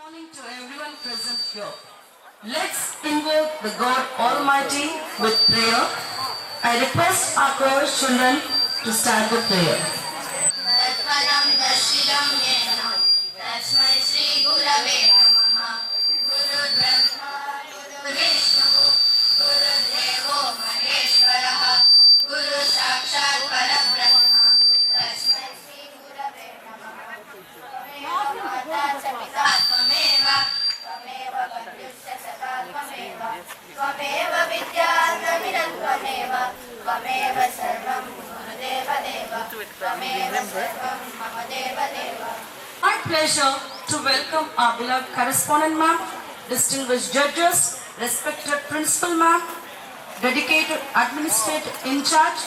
morning to everyone present here. Let's invoke the God Almighty with prayer. I request our chorus children to start the prayer. त्वमेव विद्याद्रविणं त्वमेव सर्वं मम देवदेव त्वमेव सर्वं मम देवदेव. My pleasure to welcome our beloved correspondent ma'am, distinguished judges, respected principal ma'am, dedicated administrative in charge,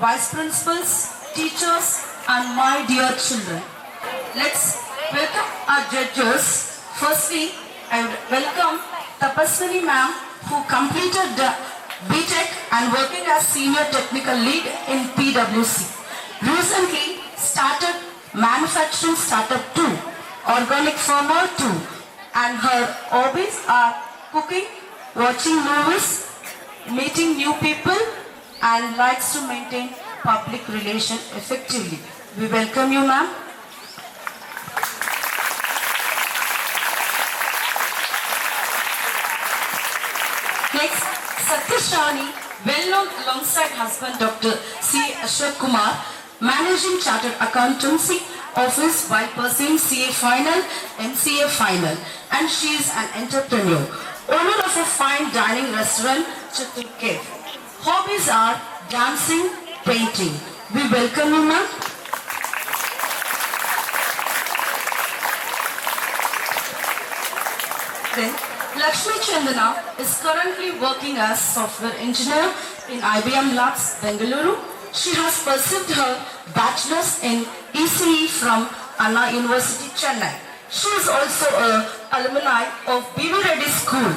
vice principals, teachers and my dear children. Let's welcome our judges. Firstly, I would welcome Tapaswini ma'am, who completed the BTech and working as senior technical lead in PwC. Recently started manufacturing startup 2, organic farmer 2, and her hobbies are cooking, watching movies, meeting new people, and likes to maintain public relation effectively. We welcome you, ma'am. Next, Satish Rani, well-known alongside husband Dr. C. Ashok Kumar, managing chartered accountancy office while pursuing CA final, MCA final, and she is an entrepreneur, owner of a fine dining restaurant, Chitul Cave. Hobbies are dancing, painting. We welcome you, ma'am. Then, Lakshmi Chandana is currently working as software engineer in IBM Labs, Bengaluru. She has pursued her bachelor's in ECE from Anna University, Chennai. She is also an alumni of B.V. Reddy School,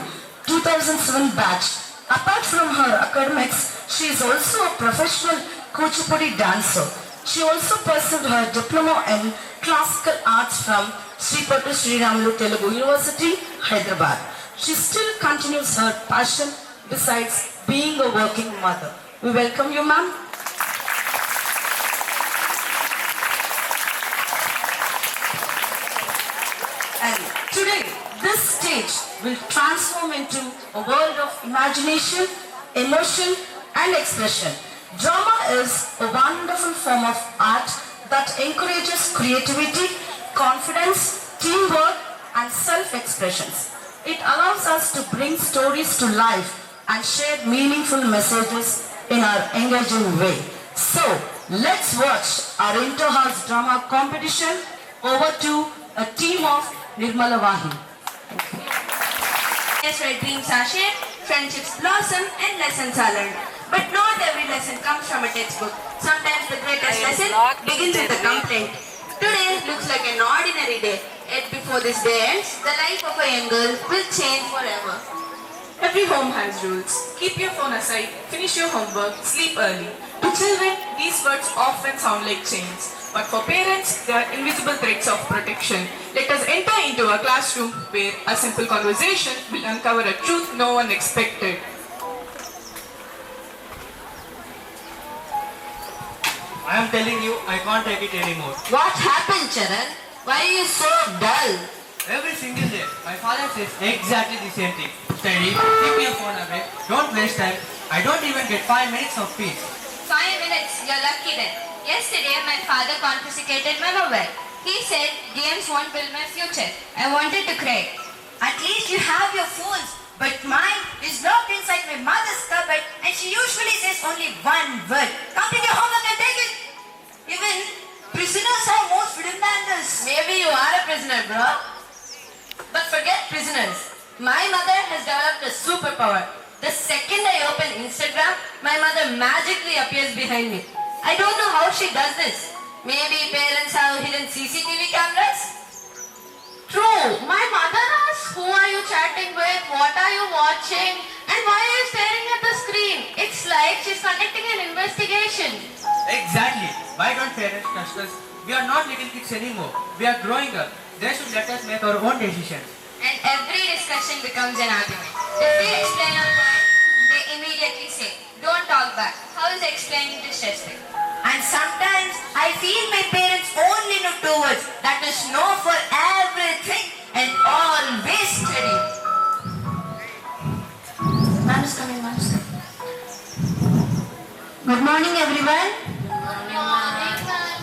2007 batch. Apart from her academics, she is also a professional Kuchipudi dancer. She also pursued her diploma in classical arts from Sri Pattu Sri Ramulu Telugu University, Hyderabad. She still continues her passion besides being a working mother. We welcome you, ma'am. And today, this stage will transform into a world of imagination, emotion, and expression. Drama is a wonderful form of art that encourages creativity, confidence, teamwork, and self-expressions. It allows us to bring stories to life and share meaningful messages in our engaging way. So, let's watch our inter-house drama competition. Over to a team of Nirmala Vahi. Yes, where dreams are shared, friendships blossom, and lessons are learned. But not every lesson comes from a textbook. Sometimes the greatest lesson begins with a complaint. Today looks like an ordinary day. Yet before this day ends, the life of a young girl will change forever. Every home has rules. Keep your phone aside, finish your homework, sleep early. To children, these words often sound like chains. But for parents, they are invisible threads of protection. Let us enter into a classroom where a simple conversation will uncover a truth no one expected. I am telling you, I can't take it anymore. What happened, Charan? Why are you so dull? Every single day, my father says exactly the same thing. Study, keep your phone away, don't waste time. I don't even get 5 minutes of peace. 5 minutes, you're lucky then. Yesterday, my father confiscated my mobile. He said, games won't build my future. I wanted to cry. At least you have your phones, but mine is locked inside my mother's cupboard and she usually says only one word. Complete your homework and take it. Even prisoners have more freedom than this. Maybe you are a prisoner, bro. But forget prisoners. My mother has developed a superpower. The second I open Instagram, my mother magically appears behind me. I don't know how she does this. Maybe parents have hidden CCTV cameras? True. My mother asks, who are you chatting with? What are you watching? And why are you staring at the screen? It's like she's conducting an investigation. Exactly. Why don't parents trust us? We are not little kids anymore. We are growing up. They should let us make our own decisions. And every discussion becomes an argument. If we explain our point, they immediately say, don't talk back. How is explaining disrespect? And sometimes I feel my parents only know two words, that is no for everything and always study. Ma'am is coming, ma'am is coming. Good morning, everyone. Good morning, ma'am.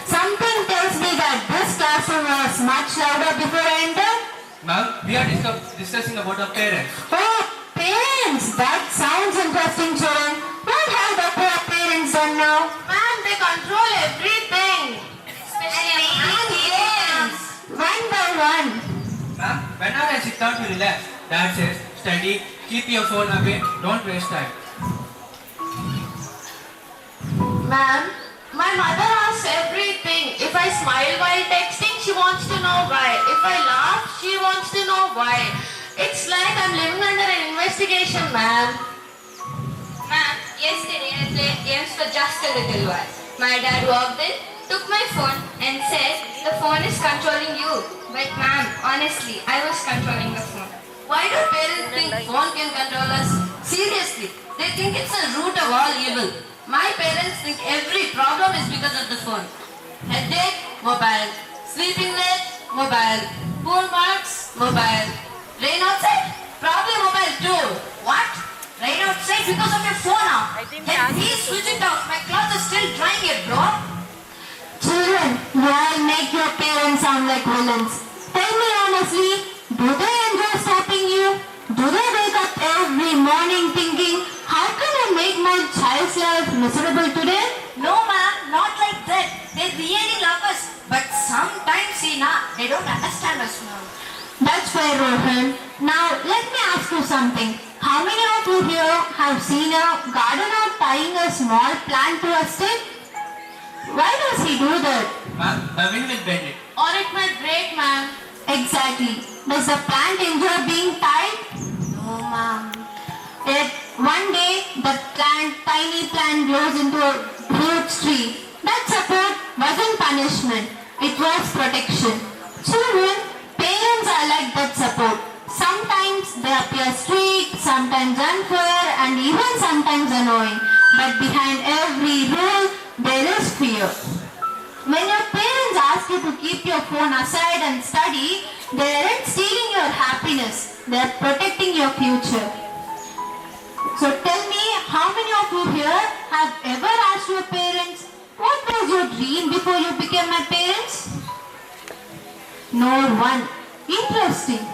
Something tells me that this classroom was much louder before I entered. Ma'am, we are discussing about our parents. Oh, parents! That sounds interesting, children. What have the poor parents done now? Ma'am, they control everything. Especially our Yes. One by one. Ma'am, whenever I sit down to relax, Dad says, study, keep your phone away, don't waste time. Ma'am, my mother asks everything. If I smile while texting, she wants to know why. If I laugh, she wants to know why. It's like I'm living under an investigation, ma'am. Ma'am, yesterday I played games for just a little while. My dad walked in, took my phone and said, the phone is controlling you. But ma'am, honestly, I was controlling the phone. Why do parents think phone can control us? Seriously, they think it's the root of all evil. My parents think every problem is because of the phone. Headache, mobile. Sleeping late, mobile. Poor marks, mobile. Rain outside, probably mobile too. What? Rain outside because of your phone now. Then please switch it off. My clothes are still drying yet, bro. Children, you all make your parents sound like villains. Tell me honestly, do they enjoy stopping you? Do they wake up every morning thinking, how can I make my child's life miserable today? No ma'am, not like that. They really love us. But sometimes, they don't understand us, ma'am. That's fair, Rohan. Now, let me ask you something. How many of you here have seen a gardener tying a small plant to a stick? Why does he do that? Ma'am, the wind will bend it. Or it might break, ma'am. Exactly. Does the plant enjoy being tied? No, ma'am. Yet one day, the tiny plant grows into a huge tree. That support wasn't punishment. It was protection. Children, parents are like that support. Sometimes they appear strict, sometimes unfair, and even sometimes annoying. But behind every rule, there is fear. When your parents ask you to keep your phone aside and study, they aren't stealing your happiness. They are protecting your future. So tell me, how many of you here have ever asked your parents, what was your dream before you became my parents? No one. Interesting.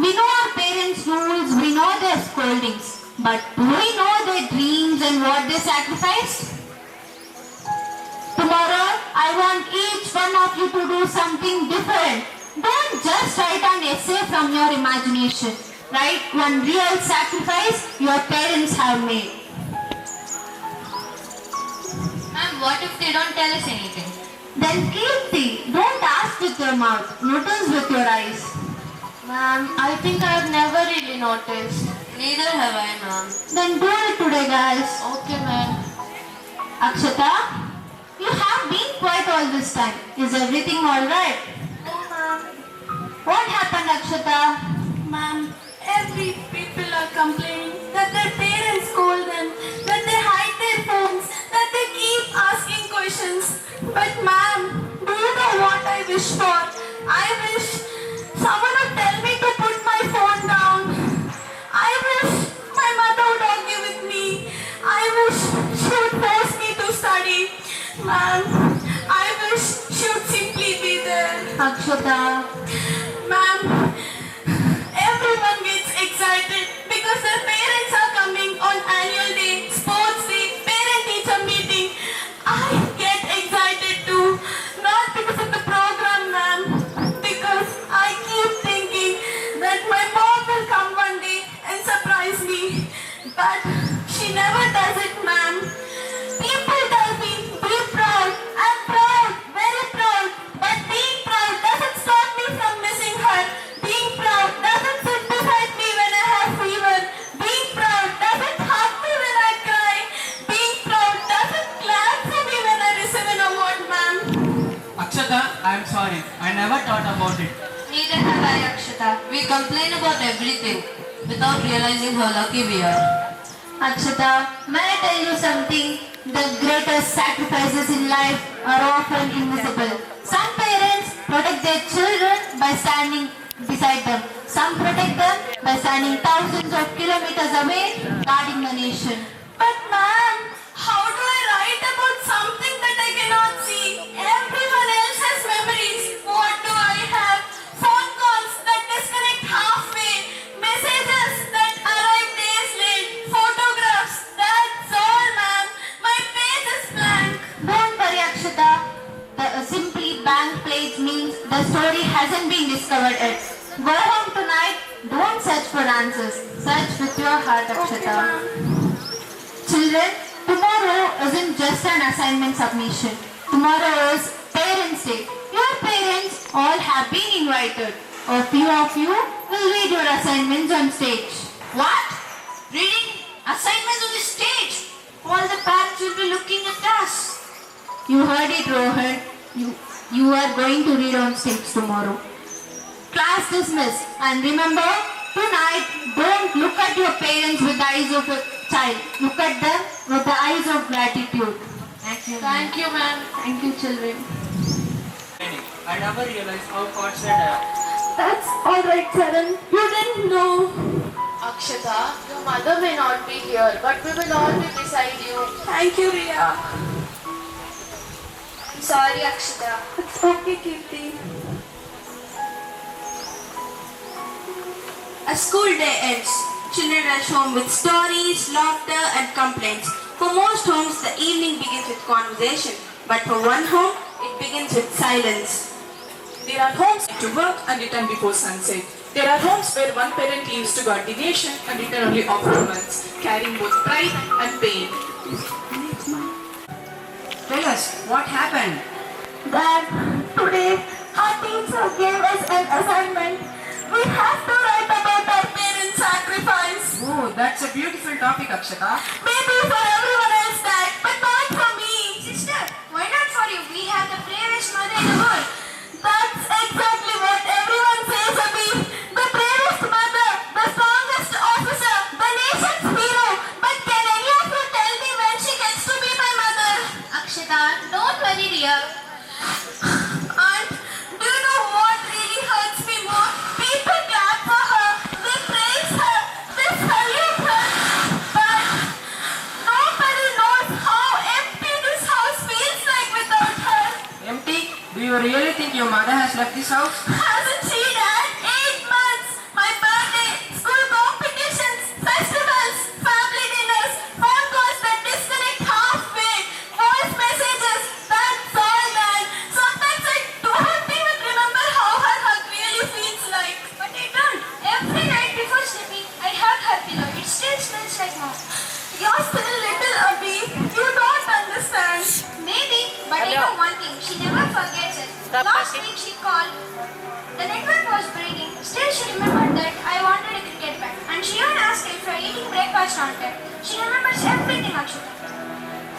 We know our parents' rules, we know their scoldings, but do we know their dreams and what they sacrificed? Tomorrow, I want each one of you to do something different. Don't just write an essay from your imagination. Write one real sacrifice your parents have made. Ma'am, what if they don't tell us anything? Then Kirti, don't ask with your mouth, notice with your eyes. Ma'am, I think I have never really noticed. Neither have I, ma'am. Then do it today, guys. Okay, ma'am. Akshata, you have been quiet all this time. Is everything alright? No, ma'am. What happened, Akshata? Ma'am, every people are complaining that their parents scold them, that they hide their phones, that they keep asking questions. But ma'am, do you know what I wish for? I wish someone would tell me to put my phone down. I wish my mother would argue with me. I wish she would force me to study. Ma'am, I wish she would simply be there. Akshata, Ma'am, everyone gets excited because their parents are coming on annual day, sports day, parent-teacher meeting. I get excited too, not because of the program, ma'am, because I keep thinking that my mom will come one day and surprise me. But she never does it, ma'am. People tell me, be proud. I'm proud, very proud. But being proud doesn't stop me from missing her. Being proud doesn't sit beside me when I have fever. Being proud doesn't hug me when I cry. Being proud doesn't clap for me when I receive an award, ma'am. Akshata, I am sorry. I never thought about it. Neither have I, Akshata. We complain about everything without realizing how lucky we are. Akshata, may I tell you something? The greatest sacrifices in life are often invisible. Some parents protect their children by standing beside them. Some protect them by standing thousands of kilometers away, guarding the nation. But ma'am, how do I write about something that I cannot see? Everyone else has memories. What do I have? Phone calls that disconnect halfway. Messages that arrive days late. Photographs. That's all, ma'am. My page is blank. Don't worry, Akshata. The simply blank page means the story hasn't been discovered yet. Go home tonight. Don't search for answers. Search with your heart, Akshata. Children, tomorrow isn't just an assignment submission. Tomorrow is Parents' Day. Your parents all have been invited. A few of you will read your assignments on stage. What? Reading assignments on the stage? All the parents will be looking at us. You heard it, Rohan. You are going to read on stage tomorrow. Class dismissed. And remember, tonight, don't look at your parents with the eyes of a child. Look at them with the eyes of gratitude. Thank you. Thank you, ma'am. Thank you, children. I never realized how fortunate I am. That's alright, Charan. You didn't know. Akshata, your mother may not be here, but we will all be beside you. Thank you, Riya. I'm sorry, Akshata. It's okay, Kirti. A school day ends. Children rush home with stories, laughter and complaints. For most homes, the evening begins with conversation. But for one home, it begins with silence. There are homes to work and return before sunset. There are homes where one parent leaves to guard the nation and return only after months, carrying both pride and pain. Tell us, what happened? Dad, today our teacher gave us an assignment. We have to write about our parents' sacrifice. Oh, that's a beautiful topic, Akshata. Maybe for everyone else, Dad, but not for me. Sister, why not for you? We have the bravest mother in the world. That's exactly what everyone says of me. The bravest mother, the strongest officer, the nation's hero. But can any of you tell me when she gets to be my mother? Akshata, don't worry, dear. Aunt, do you know what really hurts me more? People clap for her, they praise her, they salute her. But nobody knows how empty this house feels like without her. Empty? Do you really think your mother has left this house? Hasn't she, Dad? 8 months. My birthday, school competitions, festivals, family dinners, phone calls that disconnect halfway, voice messages. That's all, Dad. Sometimes I don't even remember how her hug really feels like. But I don't. Every night before sleeping, I hug her pillow. It still smells like mom. You're still little, Abhi. You don't understand. Maybe, but I know one thing. She never forgets it. Last week she called. The network was breaking. Still she remembered that I wanted a cricket bat. And she even asked if we are eating breakfast on time. She remembers everything, Akshata.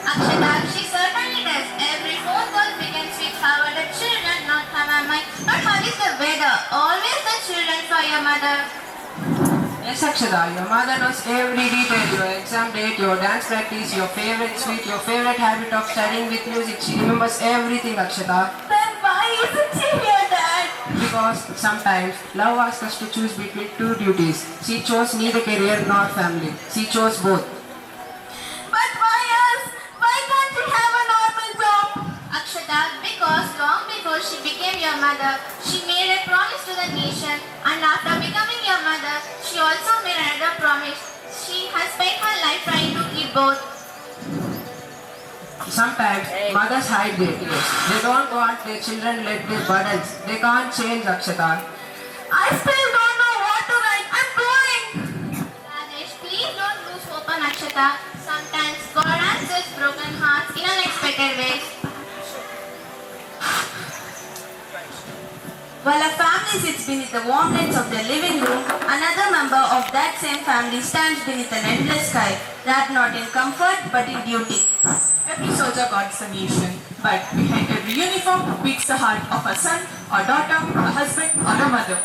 Akshata, she certainly does. Every phone call begins with how are the children, not how am I, not how is the weather. Always the children for your mother. Yes, Akshata, your mother knows every detail, your exam date, your dance practice, your favorite sweet, your favorite habit of studying with music. She remembers everything, Akshata. Then why isn't she here, Dad? Because sometimes love asks us to choose between two duties. She chose neither career nor family. She chose both. But why us? Why can't we have a normal job? Akshata, because long before she became your mother, she made a promise to the nation, and after becoming your mother, she also made another promise. She has spent her life trying to keep both. Sometimes mothers hide their tears. They don't want their children let their burdens. They can't change, Akshata. I still don't know what to write. I'm going. Rajesh, please don't lose hope on Akshata. Sometimes God answers broken hearts in unexpected ways. While a family sits beneath the warm lights of their living room, another member of that same family stands beneath an endless sky, wrapped not in comfort but in duty. Every soldier guards a nation, but behind every uniform beats the heart of a son, a daughter, a husband, or a mother.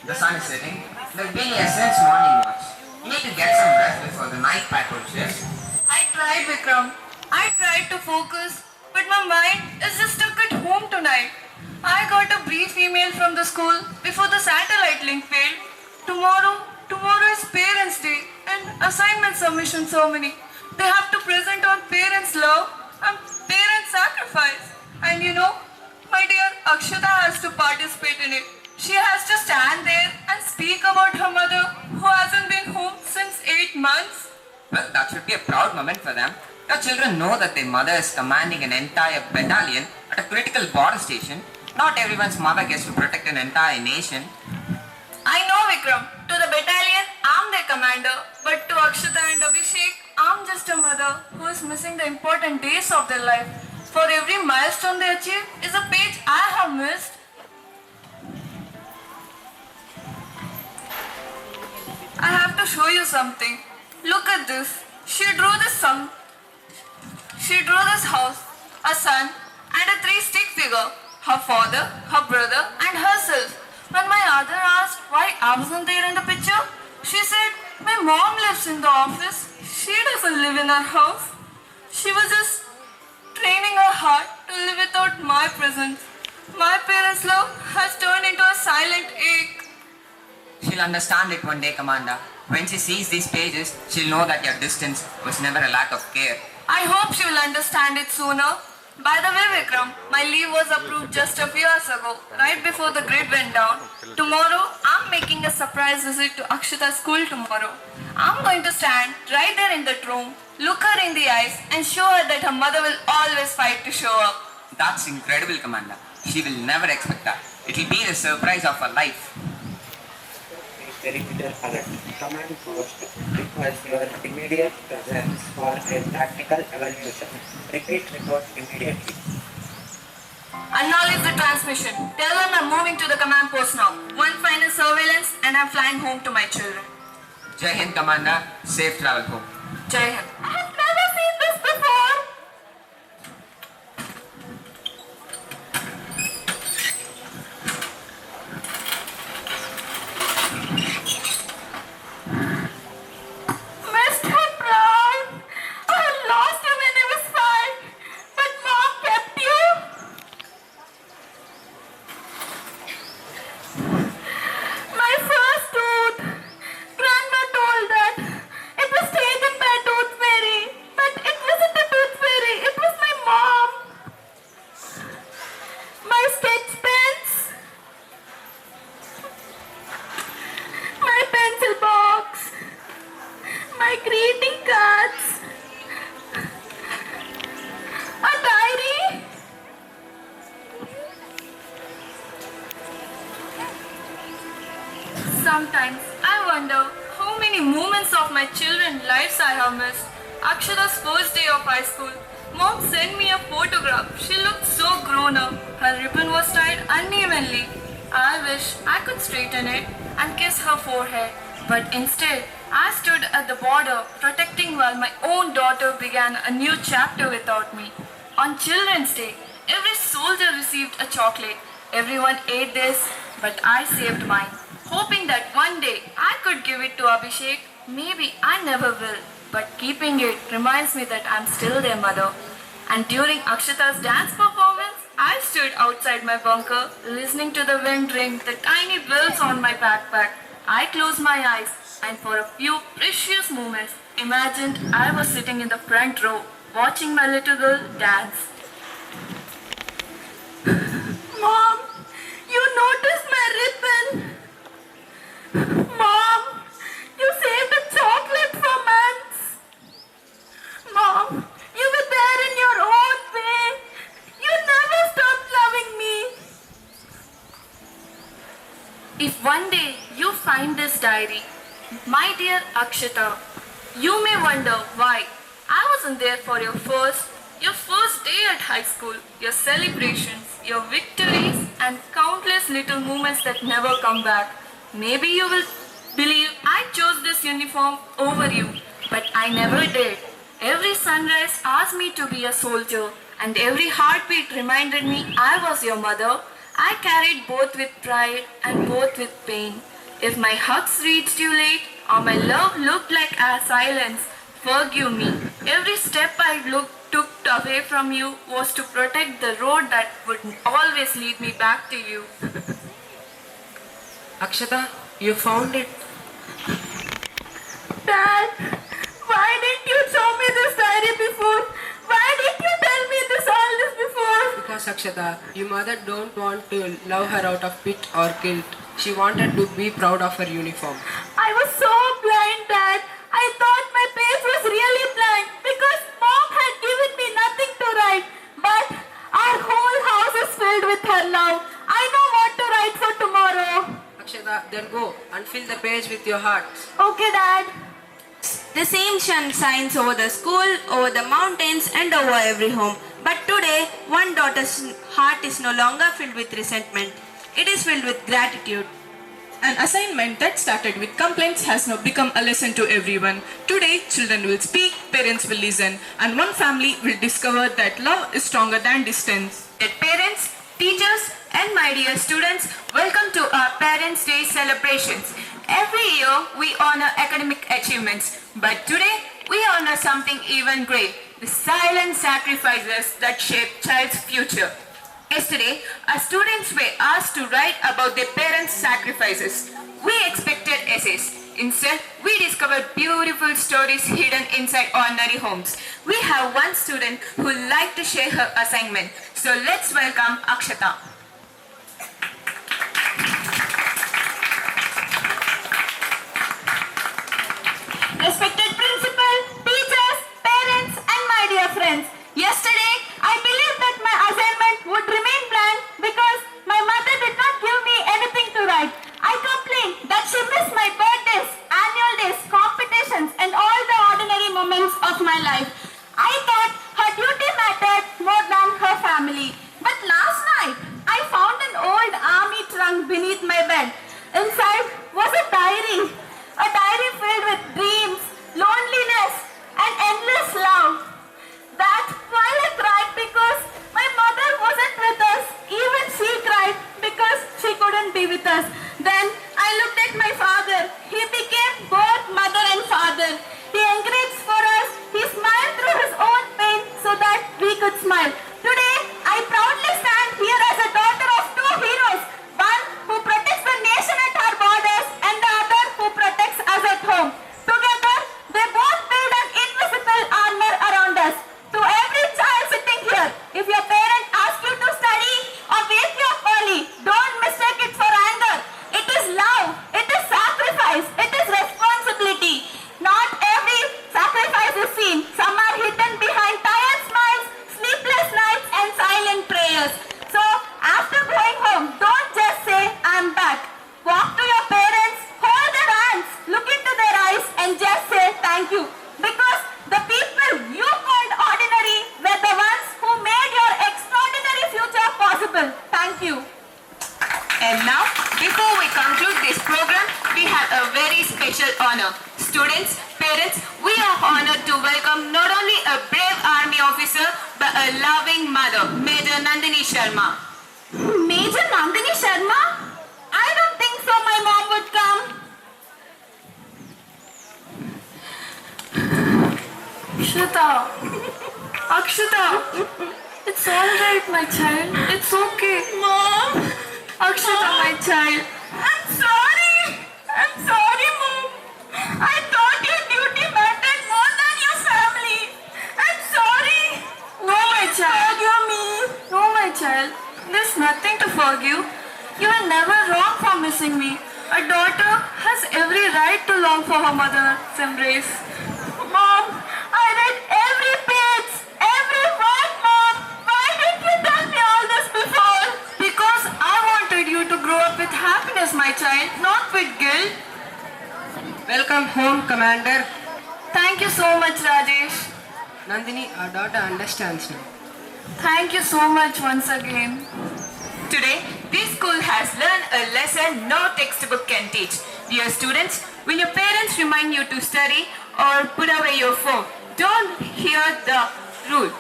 The sun is setting. There'll be a sense morning watch. You need to get some rest before the night patrol shifts. I tried, Vikram. I tried to focus, but my mind is just stuck at home tonight. I got a brief email from the school before the satellite link failed. Tomorrow is Parents' Day and assignment submission ceremony. They have to present on parents' love and parents' sacrifice. And you know, my dear Akshata has to participate in it. She has to stand there and speak about her mother who hasn't been home since 8 months. Well, that should be a proud moment for them. Your children know that their mother is commanding an entire battalion at a critical border station. Not everyone's mother gets to protect an entire nation. I know, Vikram. To the battalion, I'm their commander. But to Akshata and Abhishek, I'm just a mother who is missing the important days of their life. For every milestone they achieve is a page I have missed. I have to show you something. Look at this. She drew this house, a sun, and a 3-stick figure. Her father, her brother, and herself. When my mother asked why I wasn't there in the picture, she said, "My mom lives in the office. She doesn't live in our house. She was just training her heart to live without my presence. My parents' love has turned into a silent ache." She'll understand it one day, Commander. When she sees these pages, she'll know that your distance was never a lack of care. I hope she will understand it sooner. By the way, Vikram, my leave was approved just a few hours ago, right before the grid went down. Tomorrow, I'm making a surprise visit to Akshata's school tomorrow. I'm going to stand right there in that room, look her in the eyes, and show her that her mother will always fight to show up. That's incredible, Commander. She will never expect that. It'll be the surprise of her life. Perimeter alert. Command post requires your immediate presence for a tactical evaluation. Repeat report immediately. Acknowledge the transmission. Tell them I'm moving to the command post now. One final surveillance and I'm flying home to my children. Jai Hind, Commander. Safe travel home. Jai Hind. I have never seen this before. Mr. Brown, I lost you when I was 5, but Mom kept you. My first tooth, Grandma told that it was taken by Tooth Fairy, but it wasn't the Tooth Fairy, it was my mom. My sketch pens, my pencil box, my greeting cards, a diary. Sometimes I wonder how many moments of my children's lives I have missed. Akshata's first day of high school. Mom sent me a photograph. She looked so grown up. Her ribbon was tied unevenly. I wish I could straighten it and kiss her forehead. But instead, I stood at the border protecting while my own daughter began a new chapter without me. On Children's Day, every soldier received a chocolate. Everyone ate this, but I saved mine, hoping that one day I could give it to Abhishek. Maybe I never will, but keeping it reminds me that I'm still their mother. And during Akshata's dance performance, I stood outside my bunker, listening to the wind ring the tiny bells on my backpack. I closed my eyes and for a few precious moments imagined I was sitting in the front row watching my little girl dance. Mom, you noticed my ribbon. Mom, you saved a chocolate for months. Mom, you were there in your own way. You never stopped loving me. If one day you find this diary, my dear Akshata, you may wonder why I wasn't there for your first day at high school, your celebrations, your victories, and countless little moments that never come back. Maybe you will believe I chose this uniform over you, but I never did. Every sunrise asked me to be a soldier, and every heartbeat reminded me I was your mother. I carried both with pride and both with pain. If my hugs reached you late, or my love looked like a silence, forgive me. Every step I took away from you was to protect the road that would always lead me back to you. Akshata, you found it. Dad, why didn't you show me this diary before? Why didn't you tell me all this before? Because Akshata, your mother don't want to love her out of pit or guilt. She wanted to be proud of her uniform. I was so blind, Dad. I thought my page was really blank because Mom had given me nothing to write. But our whole house is filled with her love. I know what to write for tomorrow. Akshata, then go and fill the page with your heart. Okay, Dad. The same sun shines over the school, over the mountains, and over every home. But today, one daughter's heart is no longer filled with resentment. It is filled with gratitude. An assignment that started with complaints has now become a lesson to everyone. Today, children will speak, parents will listen, and one family will discover that love is stronger than distance. Parents, teachers, and my dear students, welcome to our Parents' Day celebrations. Every year, we honor academic achievements, but today, we honor something even great, the silent sacrifices that shape child's future. Yesterday, our students were asked to write about their parents' sacrifices. We expected essays. Instead, we discovered beautiful stories hidden inside ordinary homes. We have one student who would like to share her assignment. So let's welcome Akshata. Respected principal, teachers, parents, and my dear friends. Yesterday, I believed that my assignment would remain blank because my mother did not give me anything to write. I complained that she missed my birthdays, annual days, competitions, and all the ordinary moments of my life. I thought her duty mattered more than her family. But last night, I found an old army trunk beneath my bed. Inside was a diary filled with dreams, loneliness, and endless love. That while I cried because my mother wasn't with us, even she cried because she couldn't be with us. Then I looked at my father. He became both mother and father. He encouraged for us. He smiled through his own pain so that we could smile. Today, I proudly stand here as a daughter of two heroes. One who protects the nation at our borders and the other who protects us at home. Together, they both build an invisible armor around us. To every child sitting here, if your parent asks you to study or wake you up early, don't mistake it for anger. It is love, it is sacrifice, it is responsibility. Not every sacrifice is seen. Some are hidden behind tired smiles, sleepless nights, and silent prayers. So, after going home, don't just say, I'm back. Walk to your parents, hold their hands, look into their eyes, and just say thank you. Because the people you called ordinary were the ones who made your extraordinary future possible. Thank you. And now, before we conclude this program, we have a very special honor. Students, parents, we are honored to welcome not only a brave army officer, but a loving mother, Major Nandini Sharma. Major Nandini Sharma? I don't think so my mom would come. Akshata, it's alright, my child. It's okay. Mom? Akshata, my child. I'm sorry, Mom. I thought your duty mattered more than your family. I'm sorry. No, my child. Forgive me. No, my child. There's nothing to forgive. You were never wrong for missing me. A daughter has every right to long for her mother's embrace. Mom, I read every page, every word, Mom. Why didn't you tell me all this before? Because I wanted you to grow up with happiness, my child, not with guilt. Welcome home, Commander. Thank you so much, Rajesh. Nandini, our daughter understands now. Thank you so much once again. Today, This school has learned a lesson no textbook can teach. Dear students, when your parents remind you to study or put away your phone, don't hear the rule.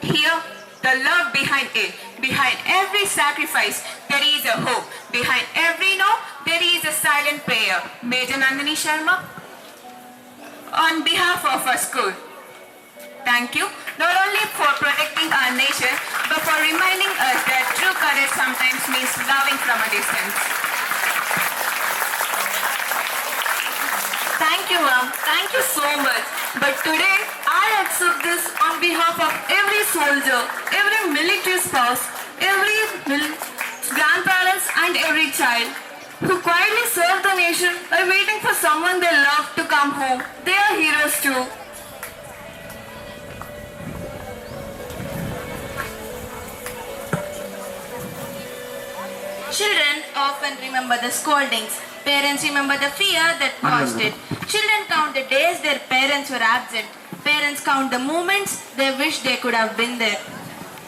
Hear the love behind it. Behind every sacrifice, there is a hope. Behind every no, there is a silent prayer. Major Nandini Sharma, on behalf of our school, thank you, not only for protecting our nation, but for reminding us that true courage sometimes means loving from a distance. Thank you, ma'am. Thank you so much. But today, I accept this on behalf of every soldier, every military spouse, every grandparents and every child who quietly serve the nation by waiting for someone they love to come home. They are heroes too. Children often remember the scoldings. Parents remember the fear that caused it. Children count the days their parents were absent. Parents count the moments they wish they could have been there.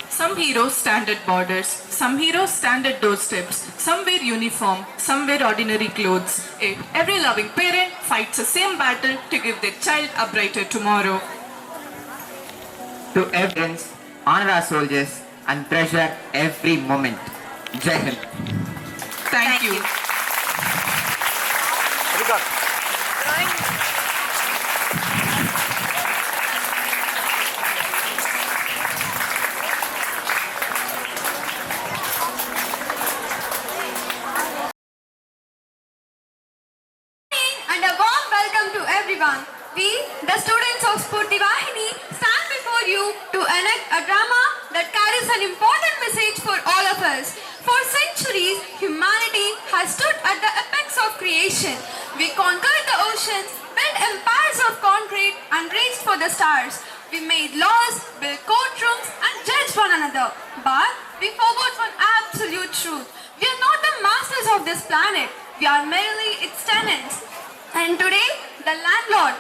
Some heroes stand at borders, some heroes stand at doorsteps, some wear uniform, some wear ordinary clothes. Yet every loving parent fights the same battle to give their child a brighter tomorrow. To evidence, honor our soldiers and treasure every moment. Jai Hind. Thank you. And a warm welcome to everyone. We, the students of Spurti Vahini, stand before you to enact a drama that carries an important message for all of us. For centuries, humanity has stood at the apex of creation. We conquered the oceans, built empires of concrete, and reached for the stars. We made laws, built courtrooms, and judged one another. But we forgot one absolute truth. We are not the masters of this planet. We are merely its tenants. And today, the landlord,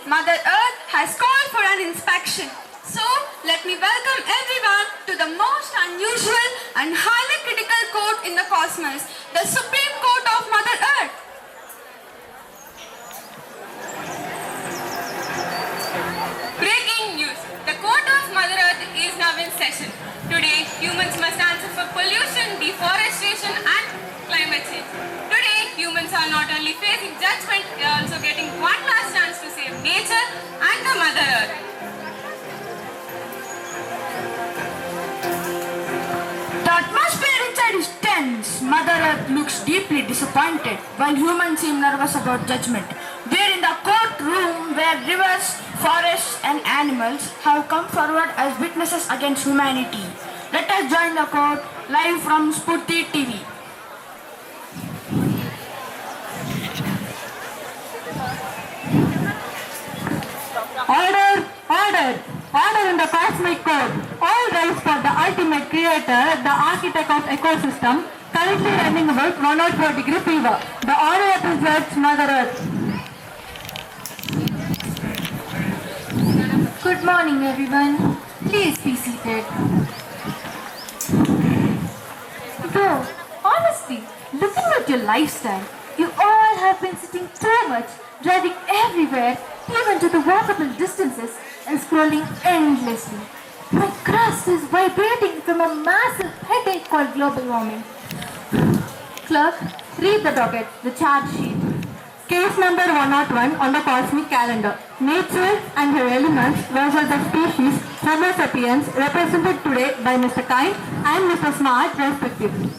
Mother Earth, has called for an inspection. So, let me welcome everyone to the most unusual and highly critical court in the cosmos, the Supreme Court of Mother Earth. Breaking news. The Court of Mother Earth is now in session. Today, humans must answer for pollution, deforestation and climate change. Today, humans are not only facing judgment, they are also getting one last chance to save nature and the Mother Earth. The atmosphere inside is tense. Mother Earth looks deeply disappointed, while humans seem nervous about judgment. We are in the courtroom where rivers, forests and animals have come forward as witnesses against humanity. Let us join the court live from Spurti TV. Order! Order! Order in the cosmic code. All rise for the ultimate creator, the architect of ecosystem, currently running about 104-degree fever. The order represents Mother Earth. Good morning, everyone. Please be seated. Bro, honestly, looking at your lifestyle, you all have been sitting too much, driving everywhere, even to the walkable distances, and scrolling endlessly. My crust is vibrating from a massive headache called global warming. Clerk, read the docket, the charge sheet. Case number 101 on the cosmic calendar. Nature and her elements versus the species Homo sapiens, represented today by Mr. Kind and Mr. Smart respectively.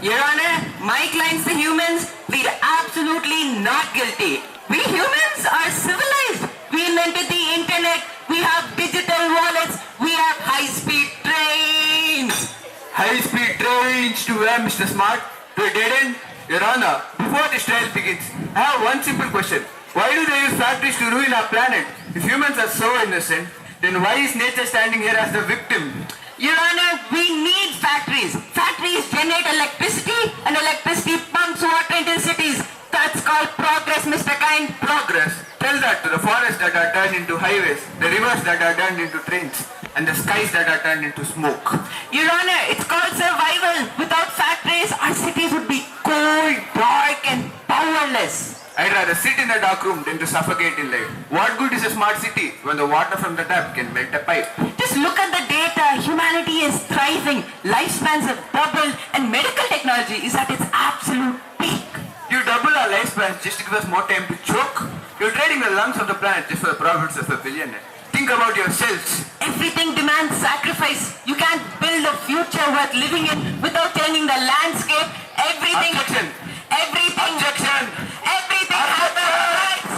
Your Honor, my clients, the humans, we are absolutely not guilty. We humans are civilized. We invented the internet. We have digital wallets. We have high-speed trains. High-speed trains to where, Mr. Smart? To a dead end? Your Honor, before this trial begins, I have one simple question. Why do they use factories to ruin our planet? If humans are so innocent, then why is nature standing here as the victim? Your Honor, we need factories. Factories generate electricity and electricity pumps water into cities. That's called progress, Mr. Kind. Progress? Tell that to the forests that are turned into highways, the rivers that are turned into trains, and the skies that are turned into smoke. Your Honor, it's called survival. Without factories, our cities would be cold, dark and powerless. I'd rather sit in a dark room than to suffocate in light. What good is a smart city when the water from the tap can melt a pipe? Just look at the data. Humanity is thriving. Lifespans have doubled and medical technology is at its absolute peak. You double our lifespans just to give us more time to choke? You're trading the lungs of the planet just for the profits of a billionaire. Think about yourselves. Everything demands sacrifice. You can't build a future worth living in without changing the landscape. Everything... Objection! Everything... Objection! Everything has rights!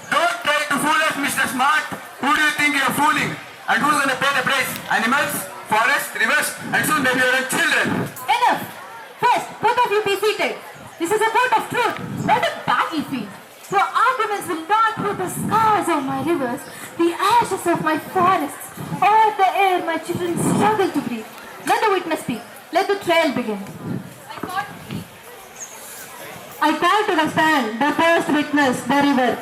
Don't try to fool us, Mr. Smart. Who do you think you're fooling? And who's going to pay the price? Animals, forests, rivers, and soon maybe your own children. Enough! First, both of you be seated. This is a court of truth, not a battlefield. Your arguments will not prove the scars of my rivers, the ashes of my forests, or the air my children struggle to breathe. Let the witness speak. Let the trial begin. I call to the stand the first witness, the river.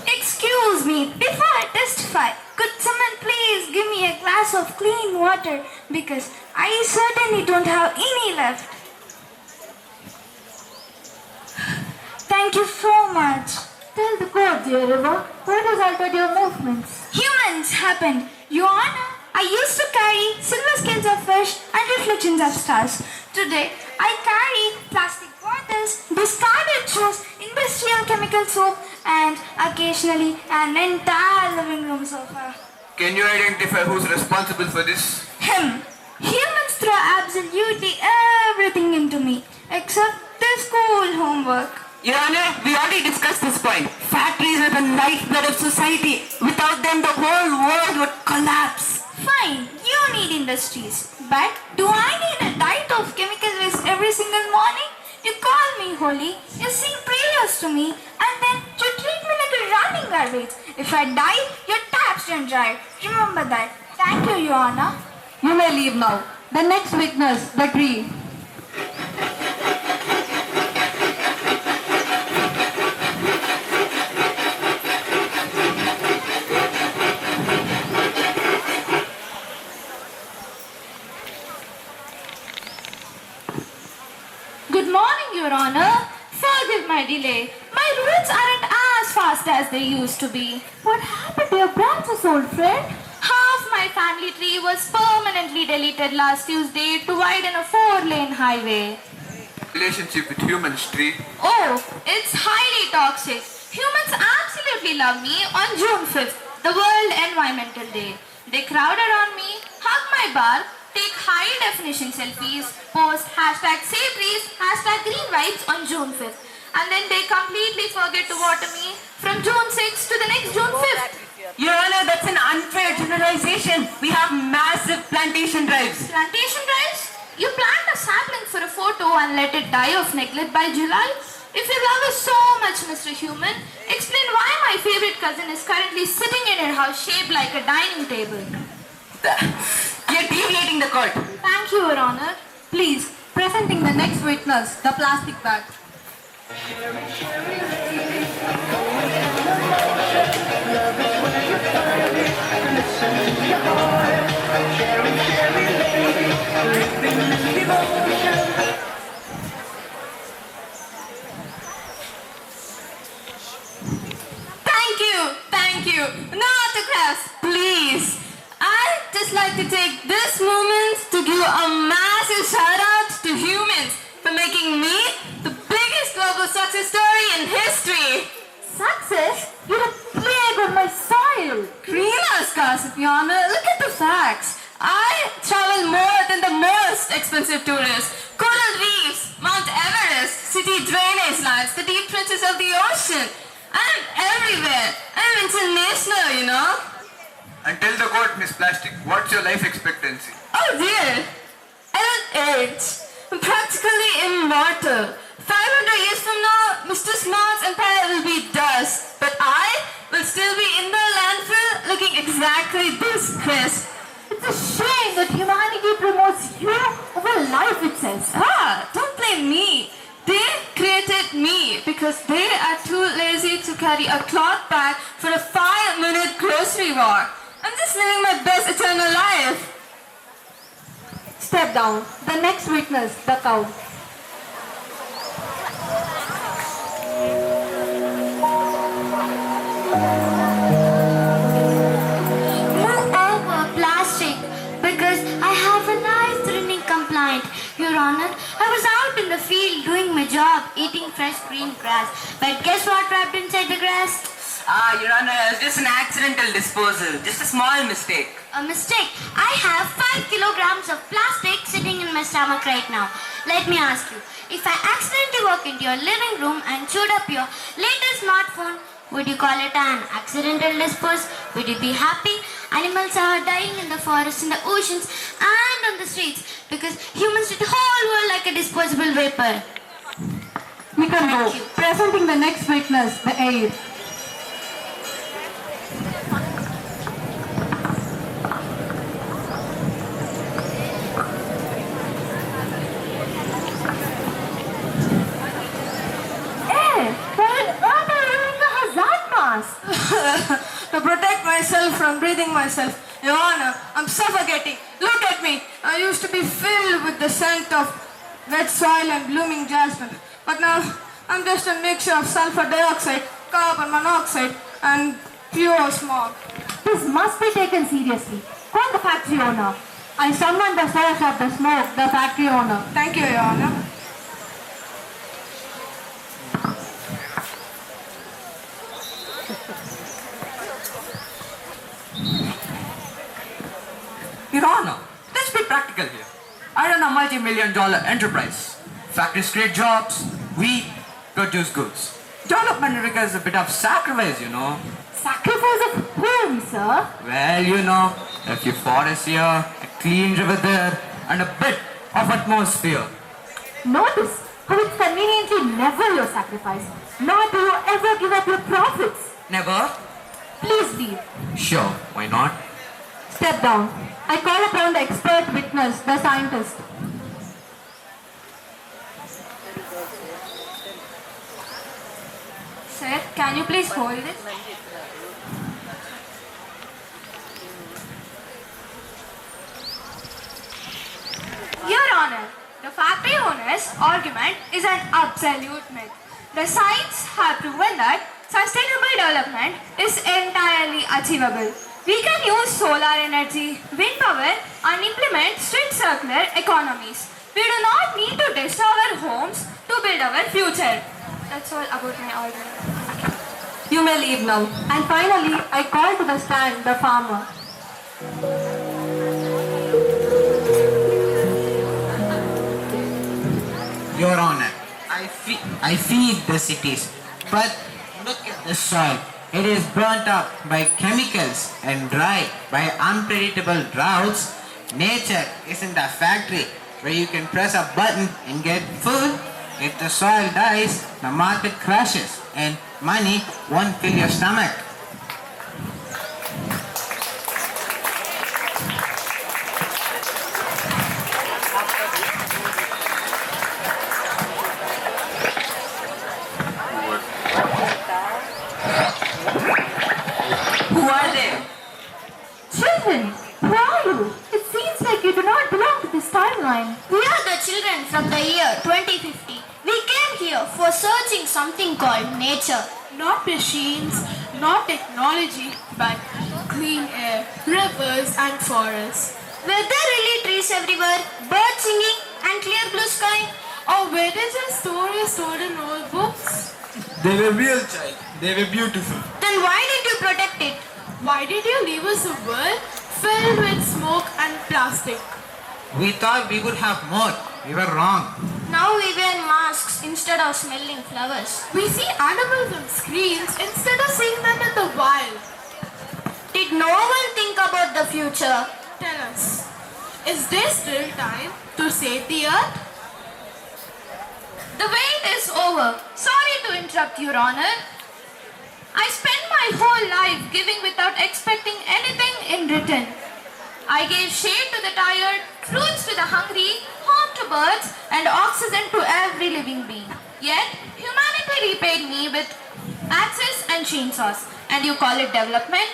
Excuse me, before I testify, could someone please give me a glass of clean water because I certainly don't have any left. Thank you so much. Tell the court, dear river, what has altered your movements? Humans happened. Your Honor, I used to carry silver scales of fish and reflections of stars. Today, I carry plastic bottles, discarded shoes, industrial chemical soap, and occasionally an entire living room sofa. Can you identify who's responsible for this? Him. Humans throw absolutely everything into me, except their school homework. Your Honor, we already discussed this point. Factories are the lifeblood of society. Without them, the whole world would collapse. Fine, you need industries. But do I need a diet of chemical waste every single morning? You call me holy, you sing prayers to me, and then you treat me like a running garbage. If I die, your taps don't dry. Remember that. Thank you, Your Honor. You may leave now. The next witness, the tree. Good morning, Your Honor. Forgive my delay. My roots aren't as fast as they used to be. What happened to your branches, old friend? Half my family tree was permanently deleted last Tuesday to widen a 4-lane highway. Relationship with humans, tree. Oh, it's highly toxic. Humans absolutely love me on June 5th, the World Environmental Day. They crowd around me, hug my bark, take high-definition selfies, post #SaveTrees, #Green Vibes on June 5th. And then they completely forget to water me from June 6th to the next June 5th. Your Honor, that's an unfair generalization. We have massive plantation drives. Plantation drives? You plant a sapling for a photo and let it die of neglect by July? If you love us so much, Mr. Human, explain why my favorite cousin is currently sitting in her house shaped like a dining table. You're deviating the court. Thank you, Your Honor. Please, presenting the next witness, the plastic bag. Thank you. No autographs, please. I'd just like to take this moment to give a massive shout out to humans for making me the biggest global success story in history. Success? You're a plague on my soil. Greenhouse gas, Your Honor. Look at the facts. I travel more than the most expensive tourists. Coral reefs, Mount Everest, city drainage lines, the deep trenches of the ocean. I'm everywhere. I'm international, you know. And tell the court, Miss Plastic, what's your life expectancy? Oh dear. I don't age. I'm practically immortal. 500 years from now, Mr. Smart's empire will be dust. But I will still be in the landfill looking exactly this crisp. It's a shame that humanity promotes you over life itself. Don't blame me. They created me because they are too lazy to carry a cloth bag for a 5-minute grocery war. I'm just living my best eternal life. Step down. The next witness, the cow. Move over, plastic, because I have a life-threatening complaint. Your Honor, I was out in the field doing my job, eating fresh green grass. But guess what wrapped inside the grass? Your Honor, it was just an accidental disposal. Just a small mistake. A mistake? I have 5 kilograms of plastic sitting in my stomach right now. Let me ask you, if I accidentally walk into your living room and chewed up your latest smartphone, would you call it an accidental dispose? Would you be happy? Animals are dying in the forests, in the oceans, and on the streets because humans treat the whole world like a disposable vapor. We can go. Presenting the next witness, the air. To protect myself from breathing myself. Your Honor, I'm suffocating. Look at me. I used to be filled with the scent of wet soil and blooming jasmine. But now I'm just a mixture of sulfur dioxide, carbon monoxide, and pure smog. This must be taken seriously. Call the factory owner. I summon the source of the smoke, the factory owner. Thank you, Your Honor. Your Honor, let's be practical here. I run a multi-million-dollar enterprise. Factories create jobs, we produce goods. Development requires a bit of sacrifice, you know. Sacrifice of whom, sir? Well, you know, a few forests here, a clean river there, and a bit of atmosphere. Notice how it's conveniently never your sacrifice, nor do you ever give up your profits. Never? Please leave. Sure, why not? Step down. I call upon the expert witness, the scientist. Sir, can you please hold this? Your Honor, the factory owner's argument is an absolute myth. The science have proven that sustainable development is entirely achievable. We can use solar energy, wind power, and implement strict circular economies. We do not need to destroy our homes to build our future. That's all about my argument. You may leave now. And finally, I call to the stand the farmer. Your Honor, I feed the cities, but look at the soil. It is burnt up by chemicals and dry by unpredictable droughts. Nature isn't a factory where you can press a button and get food. If the soil dies, the market crashes and money won't fill your stomach. Who are they? Children, who are you? It seems like you do not belong to this timeline. We are the children from the year 2050. We came here for searching something called nature. Not machines, not technology, but clean air, rivers and forests. Were there really trees everywhere, birds singing and clear blue sky? Or were they just stories told in old books? They were real, child. They were beautiful. Then why did you protect it? Why did you leave us a world filled with smoke and plastic? We thought we would have more. We were wrong. Now we wear masks instead of smelling flowers. We see animals on screens instead of seeing them in the wild. Did no one think about the future? Tell us, is there still time to save the earth? The wait is over. Sorry to interrupt, Your Honor. I spent my whole life giving without expecting anything in return. I gave shade to the tired, fruits to the hungry, home to birds, and oxygen to every living being. Yet, humanity repaid me with axes and chainsaws. And you call it development?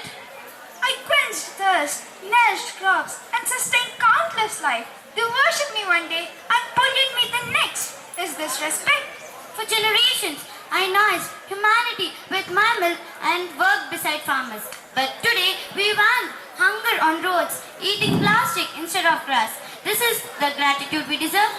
I quenched thirst, nourished crops, and sustained countless life. They worshipped me one day and polluted me the next. Is this respect? For generations, I nourished humanity with my milk and worked beside farmers. But today, we want hunger on roads, eating plastic instead of grass. This is the gratitude we deserve.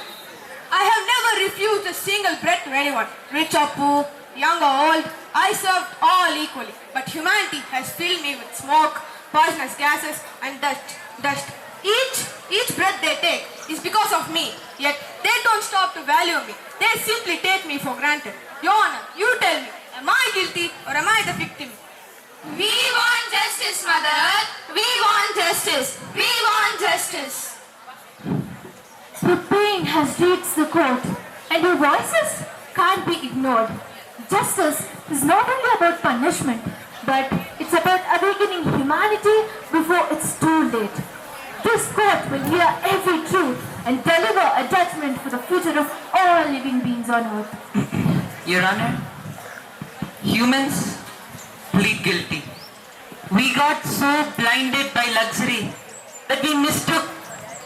I have never refused a single bread to anyone, rich or poor, young or old. I served all equally. But humanity has filled me with smoke, poisonous gases, and dust. Each breath they take is because of me. Yet they don't stop to value me. They simply take me for granted. Your Honor, you tell me, am I guilty or am I the victim? We want justice, Mother Earth. We want justice. We want justice. The pain has reached the court, and your voices can't be ignored. Justice is not only about punishment, but it's about awakening humanity before it's too late. This court will hear every truth and deliver a judgment for the future of all living beings on earth. Your Honor, humans plead guilty. We got so blinded by luxury that we mistook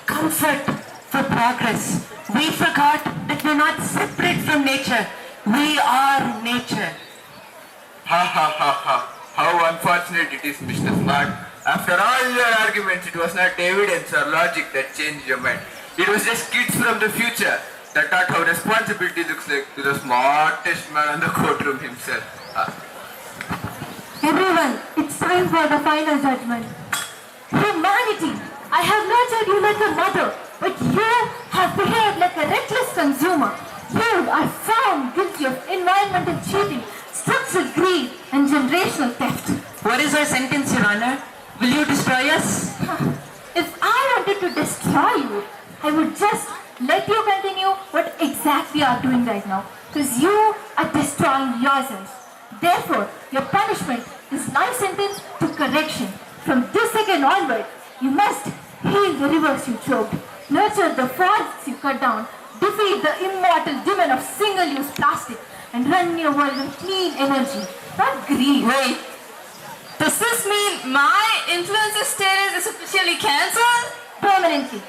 comfort for progress. We forgot that we're not separate from nature. We are nature. Ha ha ha ha. How unfortunate it is, Mr. Smart. After all your arguments, it was not evidence or logic that changed your mind. It was just kids from the future that taught how responsibility looks like to the smartest man in the courtroom himself. Everyone, it's time for the final judgment. Humanity, I have nurtured you like a mother, but you have behaved like a reckless consumer. You are found guilty of environmental cheating, structural greed, and generational theft. What is our sentence, Your Honor? Will you destroy us? If I wanted to destroy you, I would just let you continue what exactly you are doing right now, because you are destroying yourselves. Therefore, your punishment is life sentence to correction. From this second onward, you must heal the rivers you choked, nurture the forests you cut down, defeat the immortal demon of single-use plastic, and run your world with clean energy, not greed. Wait, does this mean my influencer status is officially cancelled? Permanently.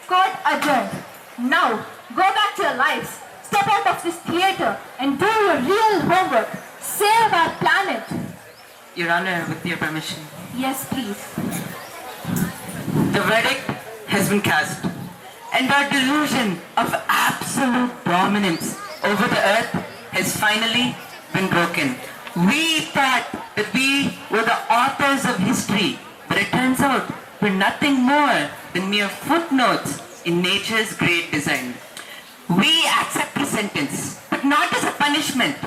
Court adjourned. Now, go back to your lives. Step out of this theater and do your real homework. Save our planet. Your Honor, with your permission. Yes, please. The verdict has been cast, and our delusion of absolute dominance over the earth has finally been broken. We thought that we were the authors of history, but it turns out we're nothing more than mere footnotes in nature's great design. We accept the sentence, but not as a punishment,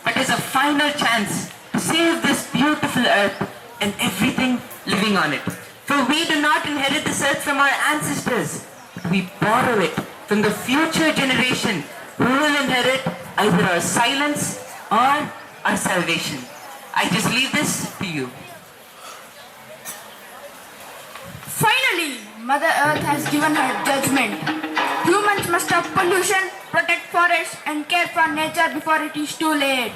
but as a final chance to save this beautiful earth and everything living on it. For we do not inherit this earth from our ancestors, but we borrow it from the future generation who will inherit either our silence or our salvation. I just leave this to you. Finally, Mother Earth has given her judgment. Humans must stop pollution, protect forests, and care for nature before it is too late.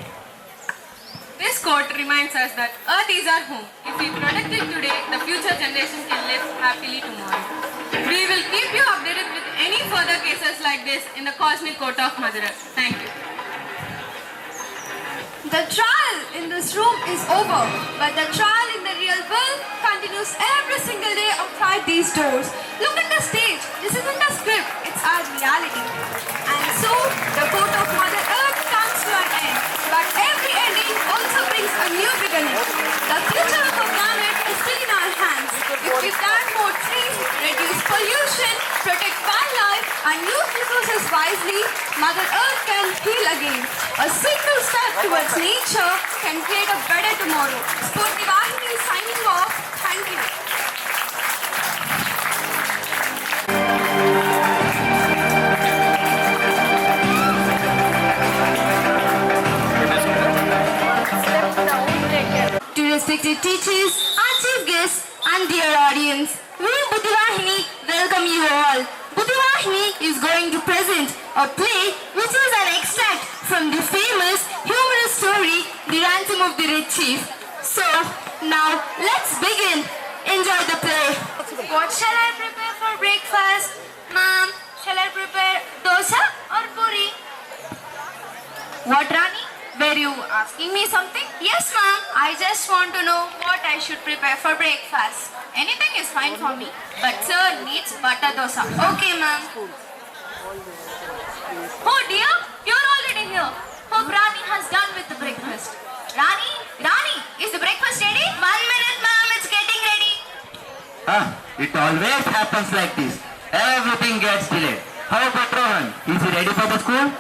This quote reminds us that Earth is our home. If we protect it today, the future generations can live happily tomorrow. We will keep you updated with any further cases like this in the Cosmic Court of Mother Earth. Thank you. The trial in this room is over, but the trial in the real world continues every single day outside these doors. Look at the stage. This isn't a script, it's our reality. And so, the court of Mother Earth comes to an end. But every ending also brings a new beginning. The future of our planet is still in our hands. If we plant more trees, reduce pollution, protect wildlife, and use resources wisely, Mother Earth can heal again. A single step towards nature can create a better tomorrow. Spurti Vahini signing off. Thank you. To respected teachers, aunties, distinguished guests, and dear audience, we Buddhivahini welcome you all. Buddhivahini is going to present a play which is an extract from the famous humorous story, The Ransom of the Red Chief. So, now let's begin. Enjoy the play. What shall I prepare for breakfast? Ma'am, shall I prepare dosa or puri? What, Rani? Were you asking me something? Yes, ma'am. I just want to know what I should prepare for breakfast. Anything is fine for me. But sir needs butter dosa. Okay, ma'am. Oh dear, you're already here. Hope Rani has done with the breakfast. Rani, is the breakfast ready? 1 minute, ma'am. It's getting ready. It always happens like this. Everything gets delayed. How about Rohan? Is he ready for the school?